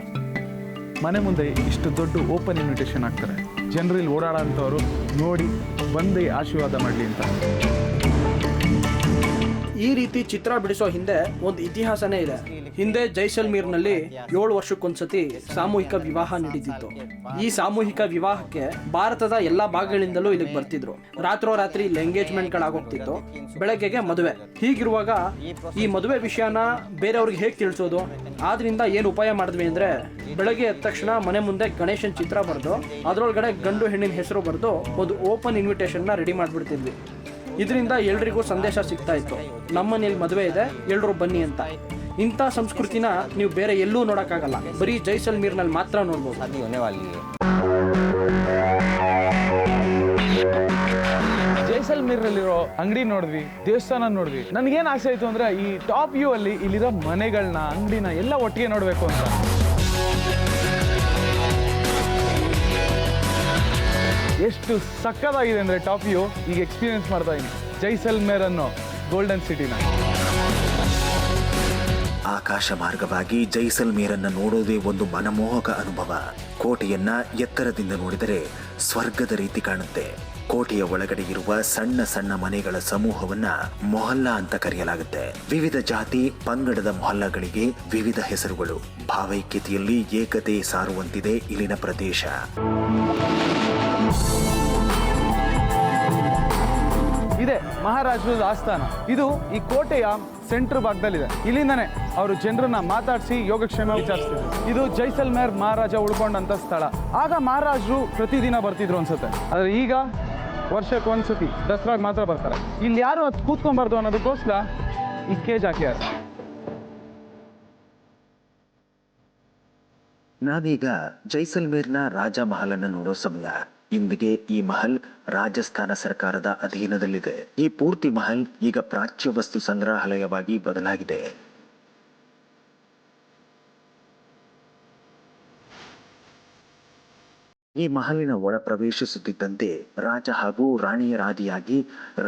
ಮನೆ ಮುಂದೆ ಇಷ್ಟು ದೊಡ್ಡ ಓಪನ್ ಇನ್ವಿಟೇಷನ್ ಹಾಕ್ತಾರೆ. ಜನರು ಇಲ್ಲಿ ಓಡಾಡೋ ಅಂಥವ್ರು ನೋಡಿ ಬಂದು ಆಶೀರ್ವಾದ ಮಾಡಲಿ ಅಂತ. ಈ ರೀತಿ ಚಿತ್ರ ಬಿಡಿಸೋ ಹಿಂದೆ ಒಂದು ಇತಿಹಾಸನೇ ಇದೆ. ಹಿಂದೆ ಜೈಸಲ್ಮೇರ್ನಲ್ಲಿ 7 ವರ್ಷಕ್ಕೊಂದ್ಸತಿ ಸಾಮೂಹಿಕ ವಿವಾಹ ನಡೀತಿತ್ತು. ಈ ಸಾಮೂಹಿಕ ವಿವಾಹಕ್ಕೆ ಭಾರತದ ಎಲ್ಲಾ ಭಾಗಗಳಿಂದಲೂ ಇಲ್ಲಿಗೆ ಬರ್ತಿದ್ರು. ರಾತ್ರೋರಾತ್ರಿ ಇಲ್ಲಿ ಎಂಗೇಜ್ಮೆಂಟ್ಗಳಾಗೋಗ್ತಿತ್ತು. ಬೆಳಗ್ಗೆಗೆ ಮದುವೆ. ಹೀಗಿರುವಾಗ ಈ ಮದುವೆ ವಿಷಯನ ಬೇರೆಯವ್ರಿಗೆ ಹೇಗೆ ತಿಳಿಸೋದು? ಆದ್ರಿಂದ ಏನು ಉಪಾಯ ಮಾಡಿದ್ವಿ ಅಂದ್ರೆ, ಬೆಳಗ್ಗೆ ಎದ್ದ ತಕ್ಷಣ ಮನೆ ಮುಂದೆ ಗಣೇಶನ್ ಚಿತ್ರ ಬರೆದು ಅದರೊಳಗಡೆ ಗಂಡು ಹೆಣ್ಣಿನ ಹೆಸರು ಬರೆದು ಒಂದು ಓಪನ್ ಇನ್ವಿಟೇಷನ್ನ ರೆಡಿ ಮಾಡಿಬಿಡ್ತಿದ್ವಿ. ಇದರಿಂದ ಎಲ್ರಿಗೂ ಸಂದೇಶ ಸಿಗ್ತಾ ಇತ್ತು, ನಮ್ಮನೇಲಿ ಮದುವೆ ಇದೆ, ಎಲ್ರೂ ಬನ್ನಿ ಅಂತ. ಇಂಥ ಸಂಸ್ಕೃತಿನ ನೀವು ಬೇರೆ ಎಲ್ಲೂ ನೋಡೋಕ್ಕಾಗಲ್ಲ, ಬರೀ ಜೈಸಲ್ಮೇರ್ನಲ್ಲಿ ಮಾತ್ರ ನೋಡ್ಬೋದು. ಜೈಸಲ್ಮೇರ್ನಲ್ಲಿರೋ ಅಂಗಡಿ ನೋಡಿದ್ವಿ, ದೇವಸ್ಥಾನ ನೋಡಿದ್ವಿ. ನನಗೇನು ಆಸೆ ಆಯಿತು ಅಂದರೆ ಈ ಟಾಪ್ ವ್ಯೂ ಅಲ್ಲಿ ಇಲ್ಲಿರೋ ಮನೆಗಳನ್ನ, ಅಂಗಡಿನ ಎಲ್ಲ ಒಟ್ಟಿಗೆ ನೋಡಬೇಕು ಅಂತ. ಎಷ್ಟು ಸಕ್ಕತ್ತಾಗಿದೆ ಅಂದರೆ ಟಾಪ್ ವ್ಯೂ. ಈಗ ಎಕ್ಸ್ಪೀರಿಯನ್ಸ್ ಮಾಡ್ತಾ ಇದ್ದೀನಿ ಜೈಸಲ್ಮೇರ್ ಅನ್ನೋ ಗೋಲ್ಡನ್ ಸಿಟಿನ. ಆಕಾಶ ಮಾರ್ಗವಾಗಿ ಜೈಸಲ್ಮೇರನ್ನ ನೋಡೋದೇ ಒಂದು ಮನಮೋಹಕ ಅನುಭವ. ಕೋಟೆಯನ್ನ ಎತ್ತರದಿಂದ ನೋಡಿದರೆ ಸ್ವರ್ಗದ ರೀತಿ ಕಾಣುತ್ತೆ. ಕೋಟೆಯ ಒಳಗಡೆ ಇರುವ ಸಣ್ಣ ಸಣ್ಣ ಮನೆಗಳ ಸಮೂಹವನ್ನ ಮೊಹಲ್ಲಾ ಅಂತ ಕರೆಯಲಾಗುತ್ತೆ. ವಿವಿಧ ಜಾತಿ ಪಂಗಡದ ಮೊಹಲ್ಲಾಗಳಿಗೆ ವಿವಿಧ ಹೆಸರುಗಳು. ಭಾವೈಕ್ಯತೆಯಲ್ಲಿ ಏಕತೆ ಸಾರುವಂತಿದೆ ಇಲ್ಲಿನ ಪ್ರದೇಶ. ಇದೆ ಮಹಾರಾಜರ ಆಸ್ಥಾನ. ಇದು ಈ ಕೋಟೆಯ ಸೆಂಟ್ರ್ ಭಾಗದಲ್ಲಿದೆ. ಇಲ್ಲಿಂದಾನೆ ಅವರು ಜನರನ್ನ ಮಾತಾಡಿಸಿ ಯೋಗಕ್ಷೇಮ ವಿಚಾರಿಸ್ತಿದ್ರು. ಇದು ಜೈಸಲ್ಮೇರ್ ಮಹಾರಾಜ ಉಳ್ಕೊಂಡಂತ ಸ್ಥಳ. ಆಗ ಮಹಾರಾಜರು ಪ್ರತಿದಿನ ಬರ್ತಿದ್ರು ಅನ್ಸುತ್ತೆ. ಆದ್ರೆ ಈಗ ವರ್ಷಕ್ಕೆ ಒಂದ್ಸತಿ ದಸರಾಗ ಮಾತ್ರ ಬರ್ತಾರೆ. ಇಲ್ಲಿ ಯಾರು ಅದು ಕೂತ್ಕೊಂಡ್ಬಾರ್ದು ಅನ್ನೋದಕ್ಕೋಸ್ಕರ ಈ ಕೇಜ್ ಹಾಕ್ಯಾರ. ನಾವೀಗ ಜೈಸಲ್ಮೇರ್ನ ರಾಜ ಮಹಲನ್ನು ನೋಡೋ ಸಮಯ. ಇಂದಿಗೆ ಈ ಮಹಲ್ ರಾಜಸ್ಥಾನ ಸರ್ಕಾರದ ಅಧೀನದಲ್ಲಿದೆ. ಈ ಪೂರ್ತಿ ಮಹಲ್ ಈಗ ಪ್ರಾಚ್ಯ ವಸ್ತು ಸಂಗ್ರಹಾಲಯವಾಗಿ ಬದಲಾಗಿದೆ. ಈ ಮಹಲಿನ ಒಳ ಪ್ರವೇಶಿಸುತ್ತಿದ್ದಂತೆ ರಾಜ ಹಾಗೂ ರಾಣಿಯರಾದಿಯಾಗಿ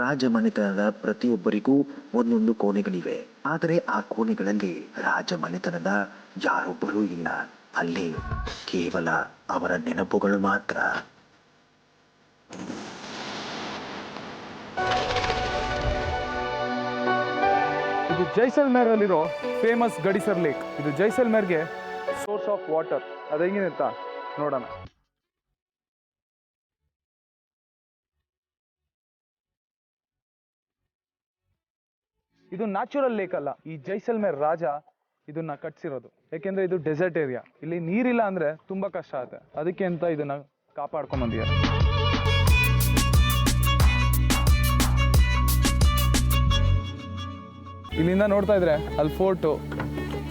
ರಾಜಮನೆತನದ ಪ್ರತಿಯೊಬ್ಬರಿಗೂ ಒಂದೊಂದು ಕೋಣೆಗಳಿವೆ. ಆದರೆ ಆ ಕೋಣೆಗಳಲ್ಲಿ ರಾಜಮನೆತನದ ಯಾರೊಬ್ಬರೂ ಇಲ್ಲ. ಅಲ್ಲಿ ಕೇವಲ ಅವರ ನೆನಪುಗಳು ಮಾತ್ರ. ಇದು ಜೈಸಲ್ಮೇರ್ ಅಲ್ಲಿರೋ ಫೇಮಸ್ ಗಡಿಸರ್ ಲೇಕ್. ಇದು ಜೈಸಲ್ಮೇರ್ಗೆ ಸೋರ್ಸ್ ಆಫ್ ವಾಟರ್. ಅದು ಹೆಂಗಿದೆ ಅಂತ ನೋಡೋಣ. ಇದು ನ್ಯಾಚುರಲ್ ಲೇಕ್ ಅಲ್ಲ. ಈ ಜೈಸಲ್ಮೇರ್ ರಾಜ ಇದನ್ನ ಕಟ್ಸಿರೋದು. ಯಾಕೆಂದ್ರೆ ಇದು ಡೆಸರ್ಟ್ ಏರಿಯಾ. ಇಲ್ಲಿ ನೀರಿಲ್ಲ ಅಂದ್ರೆ ತುಂಬಾ ಕಷ್ಟ ಆಗುತ್ತೆ. ಅದಕ್ಕೆ ಅಂತ ಇದನ್ನ ಕಾಪಾಡ್ಕೊಂಡ್ ಬಂದಿದ್ದಾರೆ. ಇಲ್ಲಿಂದ ನೋಡ್ತಾ ಇದ್ರೆ ಅಲ್ಲಿ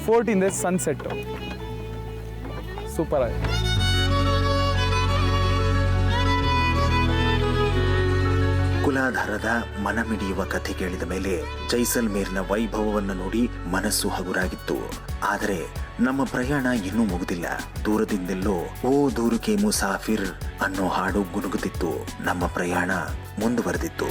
ಫೋರ್ಟ್ ಇಂದ ಸನ್ಸೆಟ್ ಸೂಪರ್ ಆಗಿದೆ. ಕುಲಾಧಾರದ ಮನಮಿಡಿಯುವ ಕಥೆ ಕೇಳಿದ ಮೇಲೆ ಜೈಸಲ್ಮೇರ್ನ ವೈಭವವನ್ನು ನೋಡಿ ಮನಸ್ಸು ಹಗುರಾಗಿತ್ತು. ಆದರೆ ನಮ್ಮ ಪ್ರಯಾಣ ಇನ್ನೂ ಮುಗಿದಿಲ್ಲ. ದೂರದಿಂದೆಲ್ಲೋ ಓ ದೂರುಕೆ ಮುಸಾಫಿರ್ ಅನ್ನೋ ಹಾಡು ಗುನುಗುತ್ತಿತ್ತು. ನಮ್ಮ ಪ್ರಯಾಣ ಮುಂದುವರೆದಿತ್ತು.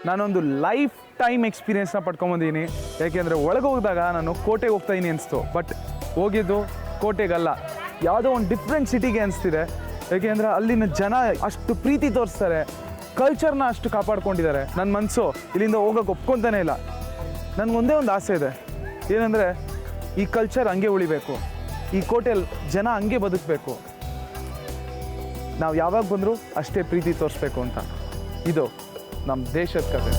ನಾನೊಂದು ಲೈಫ್ ಟೈಮ್ ಎಕ್ಸ್ಪೀರಿಯನ್ಸ್ನ ಪಡ್ಕೊಂಬಂದಿದ್ದೀನಿ. ಯಾಕೆಂದರೆ ಒಳಗೆ ಹೋಗಿದಾಗ ನಾನು ಕೋಟೆಗೆ ಹೋಗ್ತಾ ಇದೀನಿ ಅನಿಸ್ತು. ಬಟ್ ಹೋಗಿದ್ದು ಕೋಟೆಗಲ್ಲ, ಯಾವುದೋ ಒಂದು ಡಿಫ್ರೆಂಟ್ ಸಿಟಿಗೆ ಅನಿಸ್ತಿದೆ. ಯಾಕೆಂದರೆ ಅಲ್ಲಿನ ಜನ ಅಷ್ಟು ಪ್ರೀತಿ ತೋರಿಸ್ತಾರೆ, ಕಲ್ಚರ್ನ ಅಷ್ಟು ಕಾಪಾಡ್ಕೊಂಡಿದ್ದಾರೆ. ನನ್ನ ಮನಸ್ಸು ಇಲ್ಲಿಂದ ಹೋಗೋಕೆ ಒಪ್ಕೊತಾನೆ ಇಲ್ಲ. ನನಗೊಂದೇ ಒಂದು ಆಸೆ ಇದೆ, ಏನಂದರೆ ಈ ಕಲ್ಚರ್ ಹಂಗೆ ಉಳಿಬೇಕು, ಈ ಕೋಟೆಯಲ್ಲಿ ಜನ ಹಂಗೆ ಬದುಕಬೇಕು, ನಾವು ಯಾವಾಗ ಬಂದರೂ ಅಷ್ಟೇ ಪ್ರೀತಿ ತೋರಿಸ್ಬೇಕು ಅಂತ. ಇದು ನಮ್ಮ ದೇಶದ ಕಥೆ.